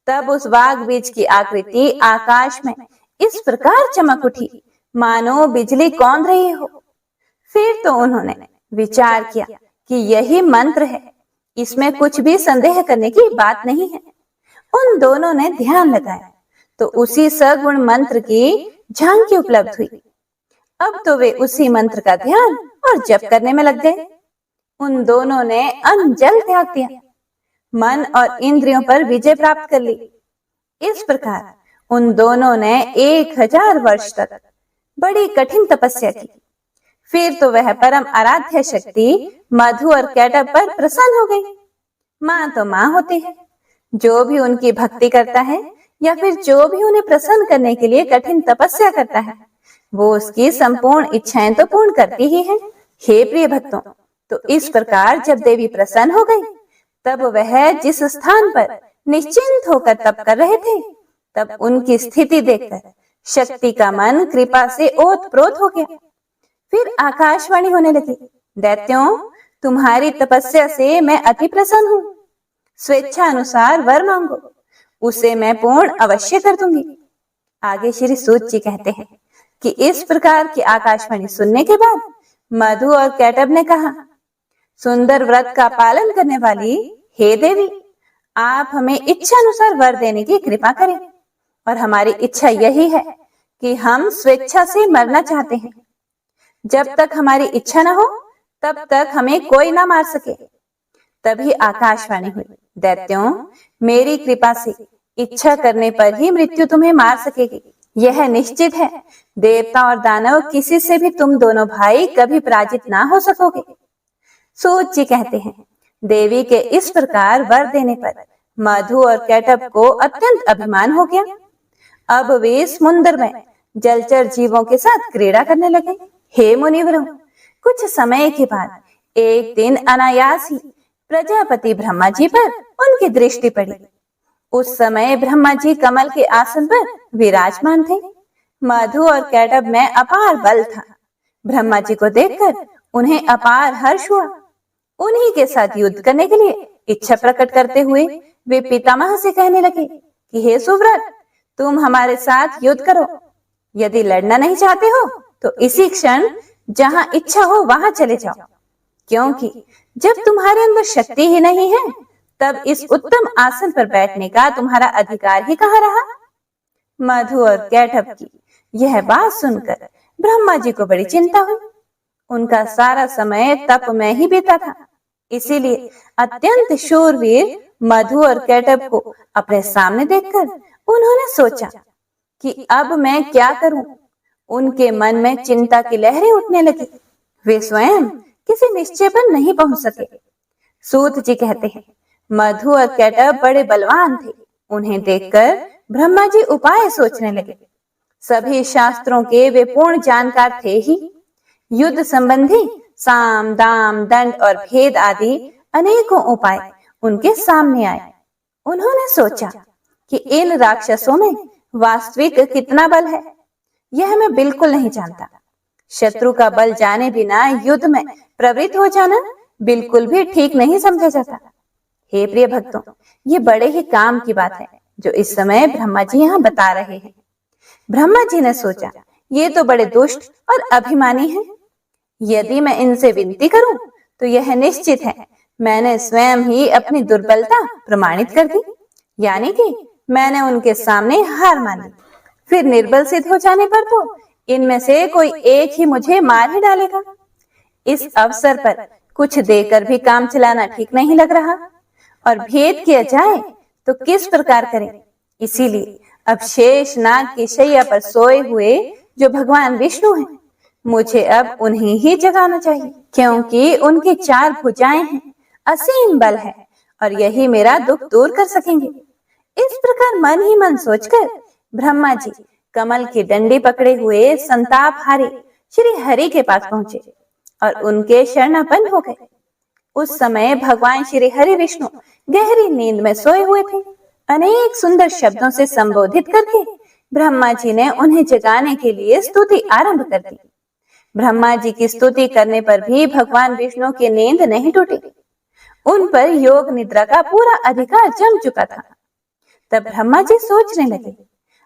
Speaker 1: तब उस वाग बीज की आकृति आकाश में इस प्रकार चमक उठी मानो बिजली कौंध रही हो। फिर तो उन्होंने विचार किया कि यही मंत्र है, इसमें कुछ भी संदेह करने की बात नहीं है। उन दोनों ने ध्यान लगाया तो उसी सगुण मंत्र की झांकी उपलब्ध हुई। अब तो वे उसी मंत्र का ध्यान और जप करने में लग गए। उन दोनों ने अन्न जल त्याग दिया, मन और इंद्रियों पर विजय प्राप्त कर ली। इस प्रकार उन दोनों ने 1000 वर्ष तक बड़ी कठिन तपस्या की। फिर तो वह परम आराध्य शक्ति मधु और कैटभ पर प्रसन्न हो गई। माँ तो माँ होती है। जो भी उनकी भक्ति करता है या फिर जो भी उन्हें प्रसन्न करने के लिए कठिन तपस्या करता है, वो उसकी संपूर्ण इच्छाएं तो पूर्ण करती ही है। हे प्रिय भक्तों, तो इस प्रकार जब देवी प्रसन्न हो गई, तब वह जिस स्थान पर निश्चिंत होकर तप कर रहे थे, तब उनकी स्थिति देखकर शक्ति का मन कृपा से ओतप्रोत हो गया। फिर आकाशवाणी होने लगी, दैत्यों, तुम्हारी तपस्या से मैं अति प्रसन्न हूँ। स्वेच्छा अनुसार वर मांगो, उसे मैं पूर्ण अवश्य कर दूंगी। आगे श्री सूत जी कहते हैं कि इस प्रकार की आकाशवाणी सुनने के बाद मधु और कैटब ने कहा, सुंदर व्रत का पालन करने वाली हे देवी, आप हमें इच्छा अनुसार वर देने की कृपा करें। और हमारी इच्छा यही है कि हम स्वेच्छा से मरना चाहते हैं। जब तक हमारी इच्छा न हो तब तक हमें कोई ना मार सके। तभी आकाशवाणी हुई, दैत्यों, मेरी कृपा से इच्छा करने पर ही मृत्यु तुम्हें मार सकेगी। यह निश्चित है, देवता और दानव किसी से भी तुम दोनों भाई कभी पराजित ना हो सकोगे। सूत जी कहते हैं, देवी के इस प्रकार वर देने पर मधु और कैटब को अत्यंत अभिमान हो गया। अब वे समुद्र में जलचर जीवों के साथ क्रीड़ा करने लगे। हे मुनिवरों, कुछ समय के बाद एक दिन अनायास ही प्रजापति ब्रह्मा जी पर उनकी दृष्टि पड़ी। उस समय ब्रह्मा जी कमल के आसन पर विराजमान थे। मधु और कैटब में अपार बल था। ब्रह्मा जी को देखकर उन्हें अपार हर्ष हुआ। उन्हीं के साथ युद्ध करने के लिए इच्छा प्रकट करते हुए वे पितामह से कहने लगे कि हे सुव्रत, तुम हमारे साथ युद्ध करो। यदि लड़ना नहीं चाहते हो तो इसी क्षण जहां इच्छा हो वहां चले जाओ, क्योंकि जब तुम्हारे अंदर शक्ति ही नहीं है तब इस उत्तम आसन पर बैठने का तुम्हारा अधिकार ही कहाँ रहा। मधु और कैटब की यह बात सुनकर ब्रह्मा जी को बड़ी चिंता हुई। उनका सारा समय तप में ही बीता था, इसीलिए अत्यंत शूरवीर मधु और कैटब को अपने सामने देखकर उन्होंने सोचा कि अब मैं क्या करूं। उनके मन में चिंता की लहरें उठने लगी। वे स्वयं किसी निश्चय पर नहीं पहुंच सके। सूत जी कहते हैं, मधु और कैटब बड़े बलवान थे। उन्हें देखकर ब्रह्मा जी उपाय सोचने लगे। सभी शास्त्रों के वे पूर्ण जानकार थे ही। युद्ध संबंधी साम, दाम, दंड और भेद आदि अनेकों उपाय उनके सामने आए। उन्होंने सोचा कि इन राक्षसों में वास्तविक कितना बल है, यह मैं बिल्कुल नहीं जानता। शत्रु का बल जाने बिना युद्ध में प्रवृत्त हो जाना बिल्कुल भी ठीक नहीं समझा जाता। हे प्रिय भक्तों, ये बड़े ही काम की बात है जो इस समय ब्रह्मा जी यहाँ बता रहे हैं। ब्रह्मा जी ने सोचा, ये तो बड़े दुष्ट और अभिमानी हैं। यदि मैं इनसे विनती करूं तो यह निश्चित है मैंने स्वयं ही अपनी दुर्बलता प्रमाणित कर दी, यानी कि मैंने उनके सामने हार मान ली। फिर निर्बल सिद्ध हो जाने पर तो इनमें से कोई एक ही मुझे मार ही डालेगा। इस अवसर पर कुछ देकर भी काम चलाना ठीक नहीं लग रहा, और भेद किया जाए तो किस प्रकार करें। इसीलिए अब शेष नाग की शैया पर सोए हुए जो भगवान विष्णु हैं, मुझे अब उन्हें ही जगाना चाहिए, क्योंकि उनकी 4 भुजाएं हैं, असीम बल है और यही मेरा दुख दूर कर सकेंगे। इस प्रकार मन ही मन सोचकर ब्रह्मा जी कमल की डंडी पकड़े हुए संतापहारी श्री हरि के पास पहुंचे और उनके शरणापन्न हो गए। उस समय भगवान श्री हरि विष्णु गहरी नींद में सोए हुए थे। अनेक सुंदर शब्दों से संबोधित करके ब्रह्मा जी ने उन्हें जगाने के लिए स्तुति आरंभ कर दी। ब्रह्मा जी की स्तुति करने पर भी भगवान विष्णु की नींद नहीं टूटी। उन पर योग निद्रा का पूरा अधिकार जम चुका था। तब ब्रह्मा जी सोचने लगे,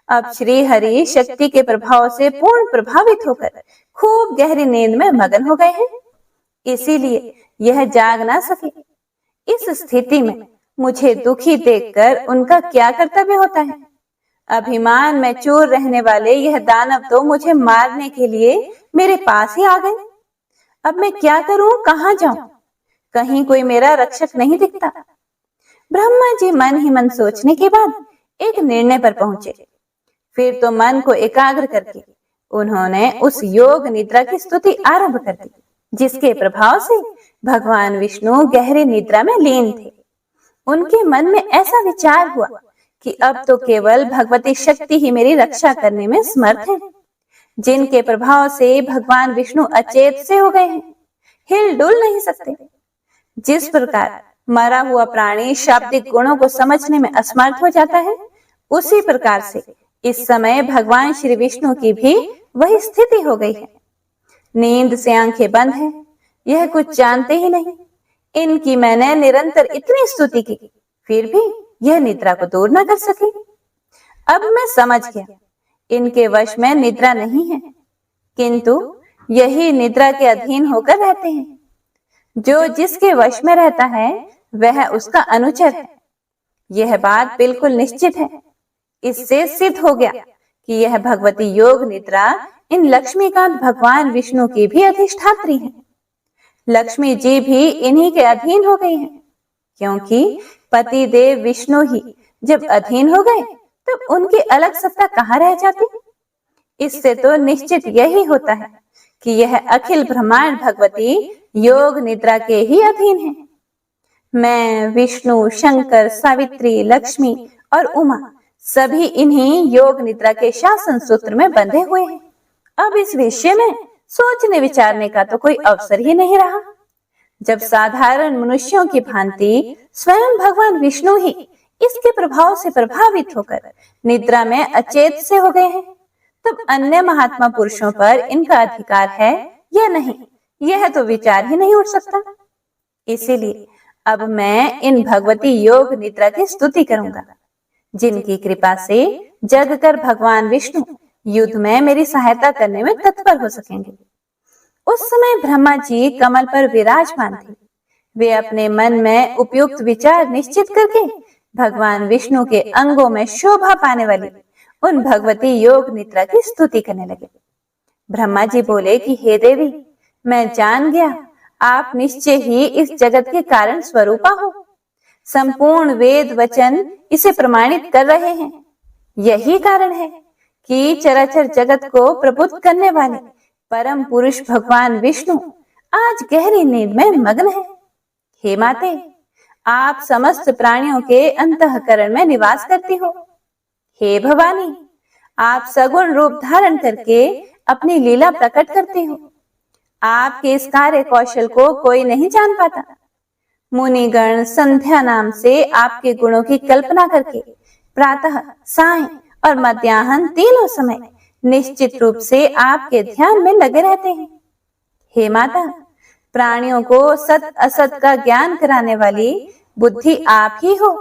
Speaker 1: अब श्री हरि शक्ति के प्रभाव से पूर्ण प्रभावित होकर खूब गहरी नींद में मगन हो गए हैं, इसीलिए यह जाग ना सके। इस स्थिति में मुझे दुखी देखकर उनका क्या कर्तव्य होता है। अभिमान में चूर रहने वाले यह दानव तो मुझे मारने के लिए मेरे पास ही आ गए। अब मैं क्या करूं, कहां जाऊं? कहीं कोई मेरा रक्षक नहीं दिखता। ब्रह्मा जी मन ही मन सोचने के बाद एक निर्णय पर पहुंचे। फिर तो मन को एकाग्र करके उन्होंने उस योग निद्रा की स्तुति आरंभ कर दी, जिसके प्रभाव से भगवान विष्णु गहरी निद्रा में लीन थे। उनके मन में ऐसा विचार हुआ कि अब तो केवल भगवती शक्ति ही मेरी रक्षा करने में समर्थ है, जिनके प्रभाव से भगवान विष्णु अचेत से हो गए हैं, हिल डुल नहीं सकते। जिस प्रकार मरा हुआ प्राणी शाब्दिक गुणों को समझने में असमर्थ हो जाता है, उसी प्रकार से इस समय भगवान श्री विष्णु की भी वही स्थिति हो गई है। नींद से आंखें बंद हैं, यह कुछ जानते ही नहीं। इनकी मैंने निरंतर इतनी स्तुति की, फिर भी यह निद्रा को दूर न कर सके। अब मैं समझ गया, इनके वश में निद्रा नहीं है, किंतु यही निद्रा के अधीन होकर रहते हैं। जो जिसके वश में रहता है वह उसका अनुचर है। यह बात बिल्कुल निश्चित है। इससे सिद्ध हो गया कि यह भगवती योग निद्रा इन लक्ष्मीकांत भगवान विष्णु की भी अधिष्ठात्री है। लक्ष्मी जी भी इन्हीं के अधीन हो गई हैं, क्योंकि पति देव विष्णु ही जब अधीन हो गए तब उनकी अलग सत्ता कहाँ रह जाती। इससे तो निश्चित यही होता है कि यह अखिल ब्रह्मांड भगवती योग निद्रा के ही अधीन है। मैं, विष्णु, शंकर, सावित्री, लक्ष्मी और उमा सभी इन्हीं योग निद्रा के शासन सूत्र में बंधे हुए हैं। अब इस विषय में सोचने विचारने का तो कोई अवसर ही नहीं रहा। जब साधारण मनुष्यों की भांति स्वयं भगवान विष्णु ही इसके प्रभाव से प्रभावित होकर निद्रा में अचेत से हो गए हैं, तब अन्य महात्मा पुरुषों पर इनका अधिकार है या नहीं, यह तो विचार ही नहीं उठ सकता। इसीलिए अब मैं इन भगवती योग निद्रा की स्तुति करूंगा, जिनकी कृपा से जगकर भगवान विष्णु युद्ध में मेरी सहायता करने में तत्पर हो सकेंगे। उस समय ब्रह्मा जी कमल पर विराजमान थे। वे अपने मन में उपयुक्त विचार निश्चित करके भगवान विष्णु के अंगों में शोभा पाने वाली उन भगवती योग निद्रा की स्तुति करने लगे। ब्रह्मा जी बोले कि हे देवी, मैं जान गया आप निश्चय ही इस जगत के कारण स्वरूपा हो। संपूर्ण वेद वचन इसे प्रमाणित कर रहे हैं। यही कारण है कि चराचर जगत को प्रबुद्ध करने वाले परम पुरुष भगवान विष्णु आज गहरी नींद में मग्न है। हे माते, आप समस्त प्राणियों के अंतःकरण में निवास करती हो। हे भवानी, आप सगुण रूप धारण करके अपनी लीला प्रकट करती हो। आपके इस कार्य कौशल को कोई नहीं जान पाता। मुनिगण संध्या नाम से आपके गुणों की कल्पना करके प्रातः, सायं और मध्याह्न तीनों समय निश्चित रूप से आपके ध्यान में लगे रहते हैं। हे माता, प्राणियों को सत असत का ज्ञान कराने वाली बुद्धि आप ही हो।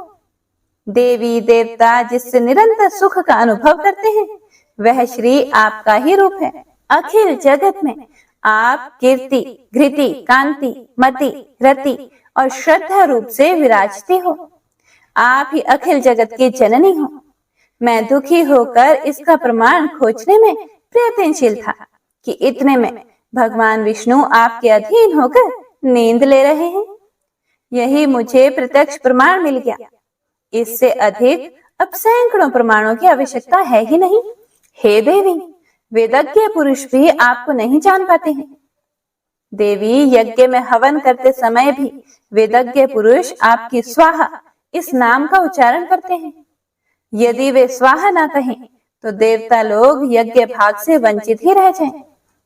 Speaker 1: देवी देवता जिससे निरंतर सुख का अनुभव करते हैं वह श्री आपका ही रूप है। अखिल जगत में आप कीर्ति, घृति, कांति, मति, रति और श्रद्धा रूप से विराजते हो। आप ही अखिल जगत की जननी हो। मैं दुखी होकर इसका प्रमाण खोजने में प्रयत्नशील था कि इतने में भगवान विष्णु आपके अधीन होकर नींद ले रहे हैं। यही मुझे प्रत्यक्ष प्रमाण मिल गया। इससे अधिक अब सैकड़ों प्रमाणों की आवश्यकता है ही नहीं। हे देवी, वेदज्ञ पुरुष भी आपको नहीं जान पाते हैं। देवी, यज्ञ में हवन करते समय भी वेदज्ञ पुरुष आपकी स्वाहा इस नाम का उच्चारण करते हैं। यदि वे स्वाहा ना कहें तो देवता लोग यज्ञ भाग से वंचित ही रह जाएं।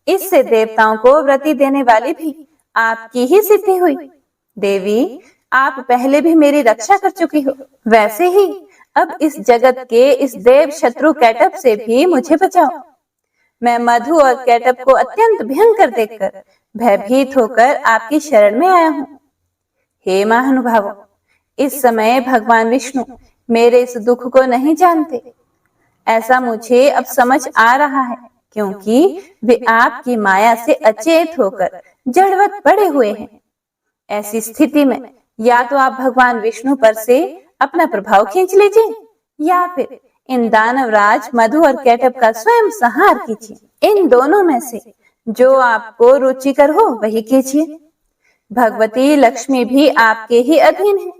Speaker 1: इससे देवताओं को व्रति देने वाली भी आपकी ही सिद्धि हुई। देवी, आप पहले भी मेरी रक्षा कर चुकी हो, वैसे ही अब इस जगत के इस देव शत्रु कैटअप से भी मुझे बचाओ। मैं मधु और कैटअप को अत्यंत भयंकर देखकर भयभीत होकर आपकी शरण में आया हूँ। हे महानुभावों, इस समय भगवान विष्णु मेरे इस दुख को नहीं जानते, ऐसा मुझे अब समझ आ रहा है, क्योंकि वे आपकी माया से अचेत होकर जड़वत पड़े हुए हैं। ऐसी स्थिति में या तो आप भगवान विष्णु पर से अपना प्रभाव खींच लीजिए या फिर इन दानवराज मधु और कैटअप का स्वयं संहार कीजिए। इन दोनों में से जो आपको रुचिकर हो वही कीजिए। भगवती लक्ष्मी भी आपके ही अधीन है,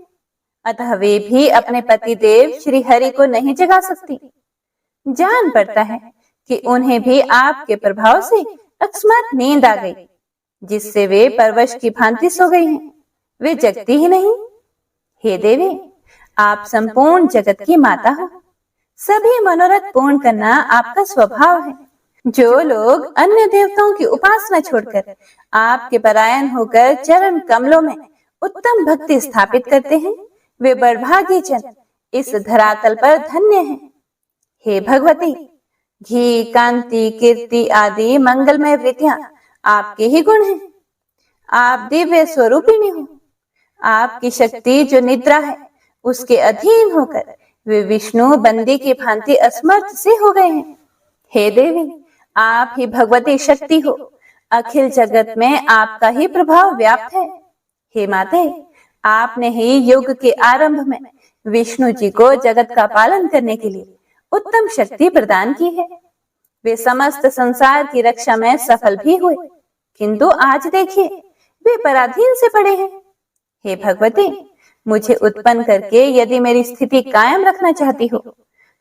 Speaker 1: अतः वे भी अपने पति देव श्री हरि को नहीं जगा सकती। जान पड़ता है कि उन्हें भी आपके प्रभाव से अकस्मात नींद आ गई, जिससे वे परवश की भांति सो गई हैं। वे जगती ही नहीं। हे देवी, आप संपूर्ण जगत की माता हो। सभी मनोरथ पूर्ण करना आपका स्वभाव है। जो लोग अन्य देवताओं की उपासना छोड़कर आपके परायण होकर चरण कमलों में उत्तम भक्ति स्थापित करते हैं, वे बड़भागी जन इस धरातल पर धन्य हैं। हे भगवती, घी, कांति, कीर्ति आदि मंगलमय वृत्तियां आपके ही गुण हैं। आप दिव्य स्वरूपिणी हो। आपकी शक्ति जो निद्रा है उसके अधीन होकर वे विष्णु बंदी की भांति असमर्थ से हो गए हैं। हे देवी, आप ही भगवती शक्ति हो। अखिल जगत में आपका ही प्रभाव व्याप्त है। हे माते, आपने ही युग के आरंभ में विष्णु जी को जगत का पालन करने के लिए उत्तम शक्ति प्रदान की है। वे समस्त संसार की रक्षा में सफल भी हुए, किंतु आज देखिए वे पराधीन से पड़े हैं। हे भगवती, मुझे उत्पन्न करके यदि मेरी स्थिति कायम रखना चाहती हो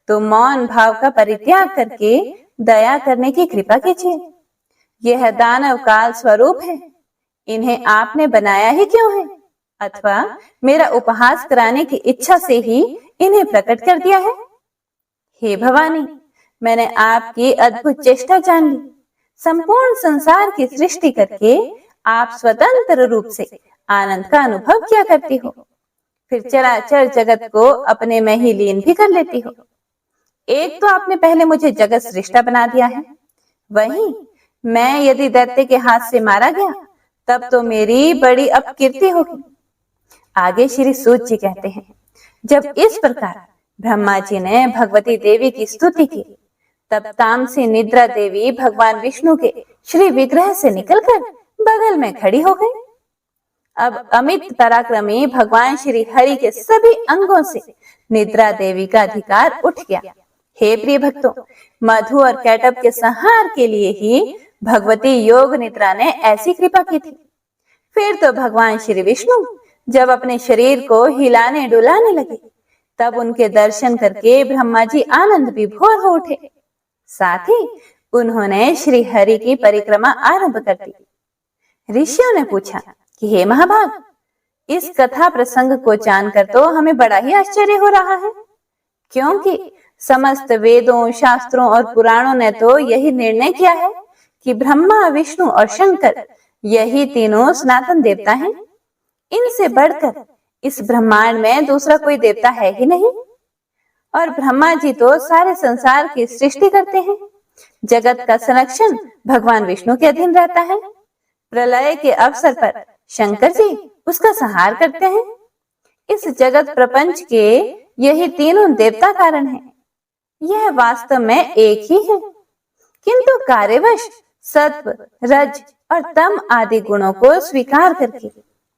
Speaker 1: तो मौन भाव का परित्याग करके दया करने की कृपा कीजिए। यह दानव काल स्वरूप है, इन्हें आपने बनाया ही क्यों है? अथवा मेरा उपहास कराने की इच्छा से ही इन्हें प्रकट कर दिया है? हे भवानी, मैंने आपकी अद्भुत चेष्टा जान ली। संपूर्ण संसार की सृष्टि करके आप स्वतंत्र रूप से आनंद का अनुभव किया करती हो, फिर चराचर जगत को अपने में ही लीन भी कर लेती हो। एक तो आपने पहले मुझे जगत सृष्टा बना दिया है, वहीं मैं यदि दैत्य के हाथ से मारा गया तब तो मेरी बड़ी अपकीर्ति होगी। आगे श्री सूत जी कहते हैं, जब इस प्रकार ब्रह्मा जी ने भगवती देवी की स्तुति की तब तामसी निद्रा देवी भगवान विष्णु के श्री विग्रह से निकलकर बगल में खड़ी हो गई। अब अमित पराक्रमी भगवान श्री हरि के सभी अंगों से निद्रा देवी का अधिकार उठ गया। हे प्रिय भक्तों, मधु और कैटब के संहार के लिए ही भगवती योग निद्रा ने ऐसी कृपा की थी। फिर तो भगवान श्री विष्णु जब अपने शरीर को हिलाने डुलाने लगे तब उनके दर्शन करके ब्रह्मा जी आनंद विभोर हो उठे। साथ ही उन्होंने श्री हरि की परिक्रमा आरंभ कर दी। ऋषियों ने पूछा कि हे महाभाग, इस कथा प्रसंग को जानकर तो हमें बड़ा ही आश्चर्य हो रहा है, क्योंकि समस्त वेदों, शास्त्रों और पुराणों ने तो यही निर्णय किया है कि ब्रह्मा, विष्णु और शंकर यही तीनों सनातन देवता हैं। इनसे बढ़कर इस ब्रह्मांड में दूसरा कोई देवता है ही नहीं। और ब्रह्मा जी तो सारे संसार की सृष्टि करते हैं। जगत का संरक्षण भगवान विष्णु के अधीन रहता है। प्रलय के अवसर पर शंकर जी उसका संहार करते हैं। इस जगत प्रपंच के यही तीनों देवता कारण हैं। यह वास्तव में एक ही है, किंतु कार्यवश सत्व, रज और तम आदि गुणों को स्वीकार करके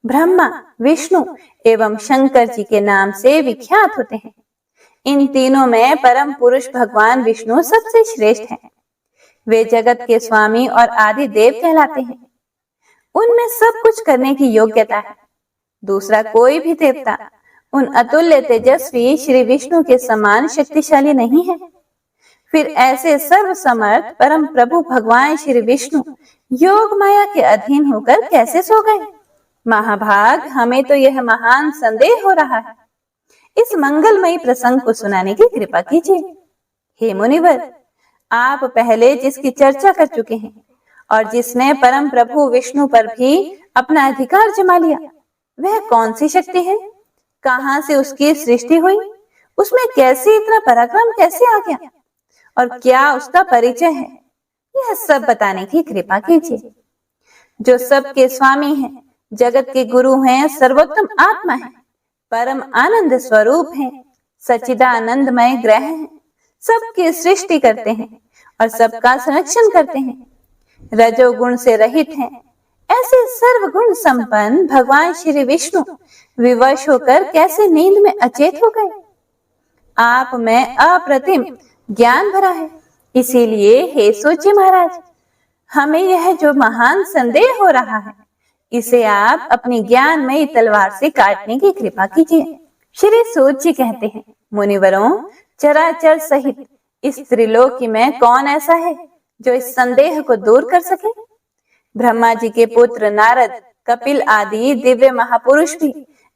Speaker 1: ब्रह्मा, विष्णु एवं शंकर जी के नाम से विख्यात होते हैं। इन तीनों में परम पुरुष भगवान विष्णु सबसे श्रेष्ठ हैं। वे जगत के स्वामी और आदि देव कहलाते हैं। उनमें सब कुछ करने की योग्यता है। दूसरा कोई भी देवता उन अतुल्य तेजस्वी श्री विष्णु के समान शक्तिशाली नहीं है। फिर ऐसे सर्व समर्थ परम प्रभु भगवान श्री विष्णु योग माया के अधीन होकर कैसे सो गए? महाभाग, हमें तो यह महान संदेह हो रहा है। इस मंगलमयी प्रसंग को सुनाने की कृपा कीजिए। हे मुनिवर, आप पहले जिसकी चर्चा कर चुके हैं और जिसने परम प्रभु विष्णु पर भी अपना अधिकार जमा लिया, वह कौन सी शक्ति है? कहां से उसकी सृष्टि हुई? उसमें कैसे इतना पराक्रम कैसे आ गया? और क्या उसका परिचय है? यह सब बताने की कृपा कीजिए। जो सबके स्वामी हैं, जगत के गुरु हैं, सर्वोत्तम आत्मा है, परम आनंद स्वरूप हैं, सच्चिदानंदमय ग्रह हैं, सबकी सृष्टि करते हैं और सबका संरक्षण करते हैं, रजोगुण से रहित हैं, ऐसे सर्व गुण संपन्न भगवान श्री विष्णु विवश होकर कैसे नींद में अचेत हो गए? आप में अप्रतिम ज्ञान भरा है, इसीलिए हे सोचिए महाराज, हमें यह जो महान संदेह हो रहा है, इसे आप अपनी ज्ञानमयी तलवार से काटने की कृपा कीजिए। श्री सूत जी कहते हैं, मुनिवरों, चराचर सहित इस त्रिलोकी में कौन ऐसा है जो इस संदेह को दूर कर सके? ब्रह्मा जी के पुत्र नारद, कपिल आदि दिव्य महापुरुष भी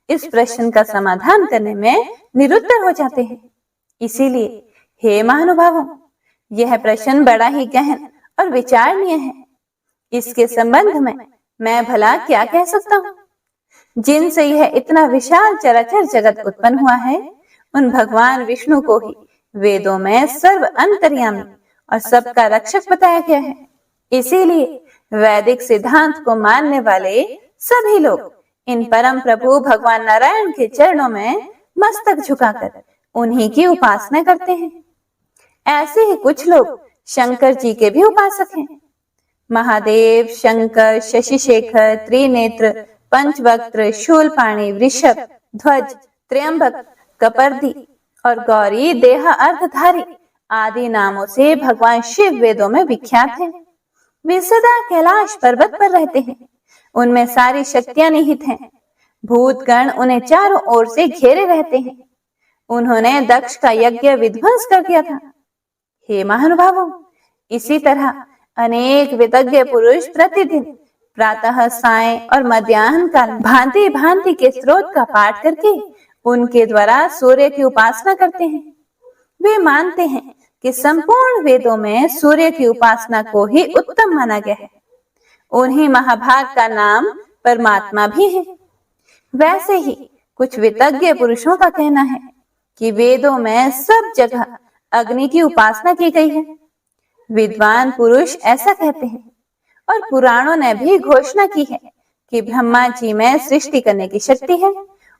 Speaker 1: इस प्रश्न का समाधान करने में निरुत्तर हो जाते हैं। इसीलिए हे महानुभावों, यह प्रश्न बड़ा ही गहन और विचारणीय है। इसके संबंध में मैं भला क्या कह सकता हूँ? जिनसे यह इतना विशाल चराचर जगत उत्पन्न हुआ है, उन भगवान विष्णु को ही वेदों में सर्व अंतर्यामी और सबका रक्षक बताया गया है। इसीलिए वैदिक सिद्धांत को मानने वाले सभी लोग इन परम प्रभु भगवान नारायण के चरणों में मस्तक झुकाकर उन्हीं की उपासना करते हैं। ऐसे ही कुछ लोग शंकर जी के भी उपासक हैं। महादेव, शंकर, शशिशेखर, त्रिनेत्र, पंचवक्त्र, शूलपाणी, वृषभ, ध्वज, त्र्यंबक, कपर्दी और गौरी देह अर्धधारी आदि नामों से भगवान शिव वेदों में विख्यात हैं। वे सदा कैलाश पर्वत पर रहते हैं। उनमें सारी शक्तियां निहित हैं। भूतगण उन्हें चारों ओर से घेरे रहते हैं। उन्होंने दक्ष का यज्ञ विध्वंस कर दिया था। हे महानुभावों, इसी तरह अनेक वितज्ञ पुरुष प्रतिदिन प्रातः, सायं और मध्याह्न काल भांति भांति के स्रोत का पाठ करके उनके द्वारा सूर्य की उपासना करते हैं। वे मानते हैं कि संपूर्ण वेदों में सूर्य की उपासना को ही उत्तम माना गया है। उन्हीं महाभाग का नाम परमात्मा भी है। वैसे ही कुछ वितज्ञ पुरुषों का कहना है कि वेदों में सब जगह अग्नि की उपासना की गई है। विद्वान पुरुष ऐसा कहते हैं और पुराणों ने भी घोषणा की है कि ब्रह्मा जी में सृष्टि करने की शक्ति है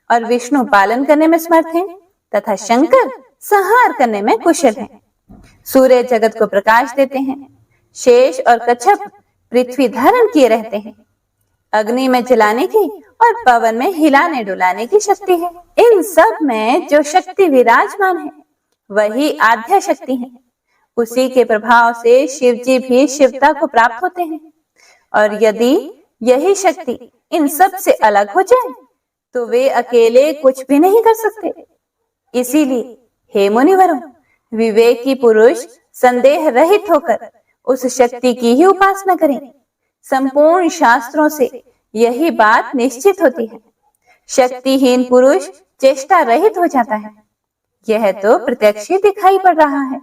Speaker 1: और विष्णु पालन करने में समर्थ हैं तथा शंकर संहार करने में कुशल हैं। सूर्य जगत को प्रकाश देते हैं। शेष और कच्छप पृथ्वी धारण किए रहते हैं। अग्नि में जलाने की और पवन में हिलाने डुलाने की शक्ति है। इन सब में जो शक्ति विराजमान है वही आद्या शक्ति है। उसी के प्रभाव से शिव जी भी शिवता को प्राप्त होते हैं। और यदि यही शक्ति इन सब से अलग हो जाए तो वे अकेले कुछ भी नहीं कर सकते। इसीलिए हे मुनिवरों, विवेकी पुरुष संदेह रहित होकर उस शक्ति की ही उपासना करें। संपूर्ण शास्त्रों से यही बात निश्चित होती है। शक्तिहीन पुरुष चेष्टा रहित हो जाता है। यह तो प्रत्यक्ष ही दिखाई पड़ रहा है।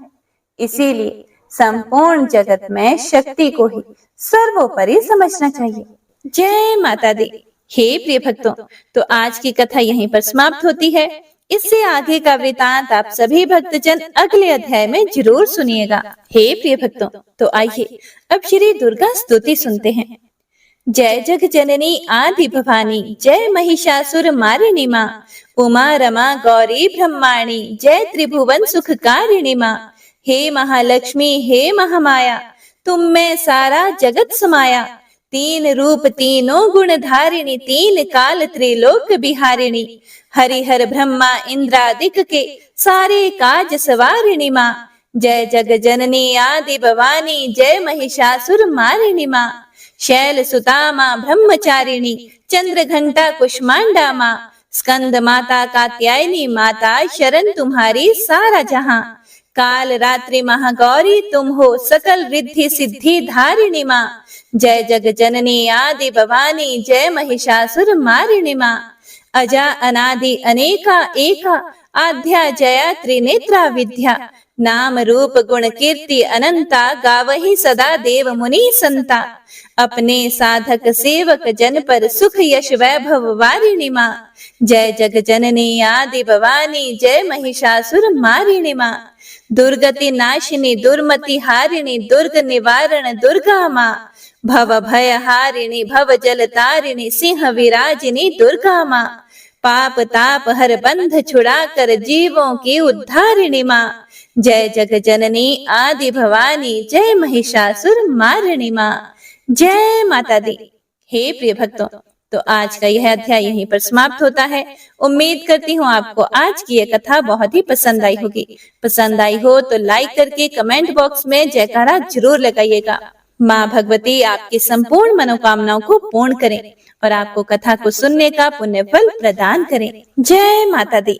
Speaker 1: इसीलिए संपूर्ण जगत में शक्ति को ही सर्वोपरि समझना चाहिए। जय माता दी। हे प्रिय भक्तों, तो आज की कथा यहीं पर समाप्त होती है। इससे आगे का वृतांत आप सभी भक्तजन अगले अध्याय में जरूर सुनिएगा। हे प्रिय भक्तों, तो आइए अब श्री दुर्गा स्तुति सुनते हैं। जय जग जननी आदि भवानी, जय महिषासुर मारिणी माँ, उमा रमा गौरी ब्रह्माणी, जय त्रिभुवन सुखकारिणी माँ। हे महालक्ष्मी, हे महामाया, तुम में सारा जगत समाया। तीन रूप तीनों गुण धारिणी, तीन काल त्रिलोक बिहारिणी। हरिहर ब्रह्मा इंद्रादिक के सारे काज सवारिणी माँ। जय जग जननी आदि भवानी, जय महिषासुर मारिणी माँ। शैल सुता माँ ब्रह्मचारिणी, चंद्र घंटा कुष्मांडा माँ। स्कंद माता कात्यायनी माता, शरण तुम्हारी सारा जहां। काल रात्रि महागौरी तुम हो, सकल रिद्धि सिद्धि धारिणी माँ। जय जग जननी आदि भवानी, जय महिषासुर मारिणी माँ। अजा अनादि अनेका एका, आद्या जया त्रिनेत्रा विद्या। नाम रूप गुण कीर्ति अनंता, गावहि सदा देव मुनि संता। अपने साधक सेवक जन पर सुख यश वैभव वारिणी माँ। जय जग जननी आदि भवानी, जय महिषासुर मारिणी माँ। दुर्गति नाशिनी दुर्मति हारिणी, दुर्ग निवारण दुर्गा माँ। भव भय हारिणी भव जल तारिणी, सिंह विराजिनी दुर्गा माँ। पाप ताप हर बंध छुड़ा कर जीवों की उद्धारिणी माँ। जय जग जननी आदि भवानी, जय महिषासुर मारिणी माँ। जय माता दी। हे प्रिय भक्तों, तो आज का यह अध्याय यहीं पर समाप्त होता है। उम्मीद करती हूँ आपको आज की यह कथा बहुत ही पसंद आई होगी। पसंद आई हो तो लाइक करके कमेंट बॉक्स में जयकारा जरूर लगाइएगा। माँ भगवती आपकी संपूर्ण मनोकामनाओं को पूर्ण करें और आपको कथा को सुनने का पुण्य फल प्रदान करें। जय माता दी।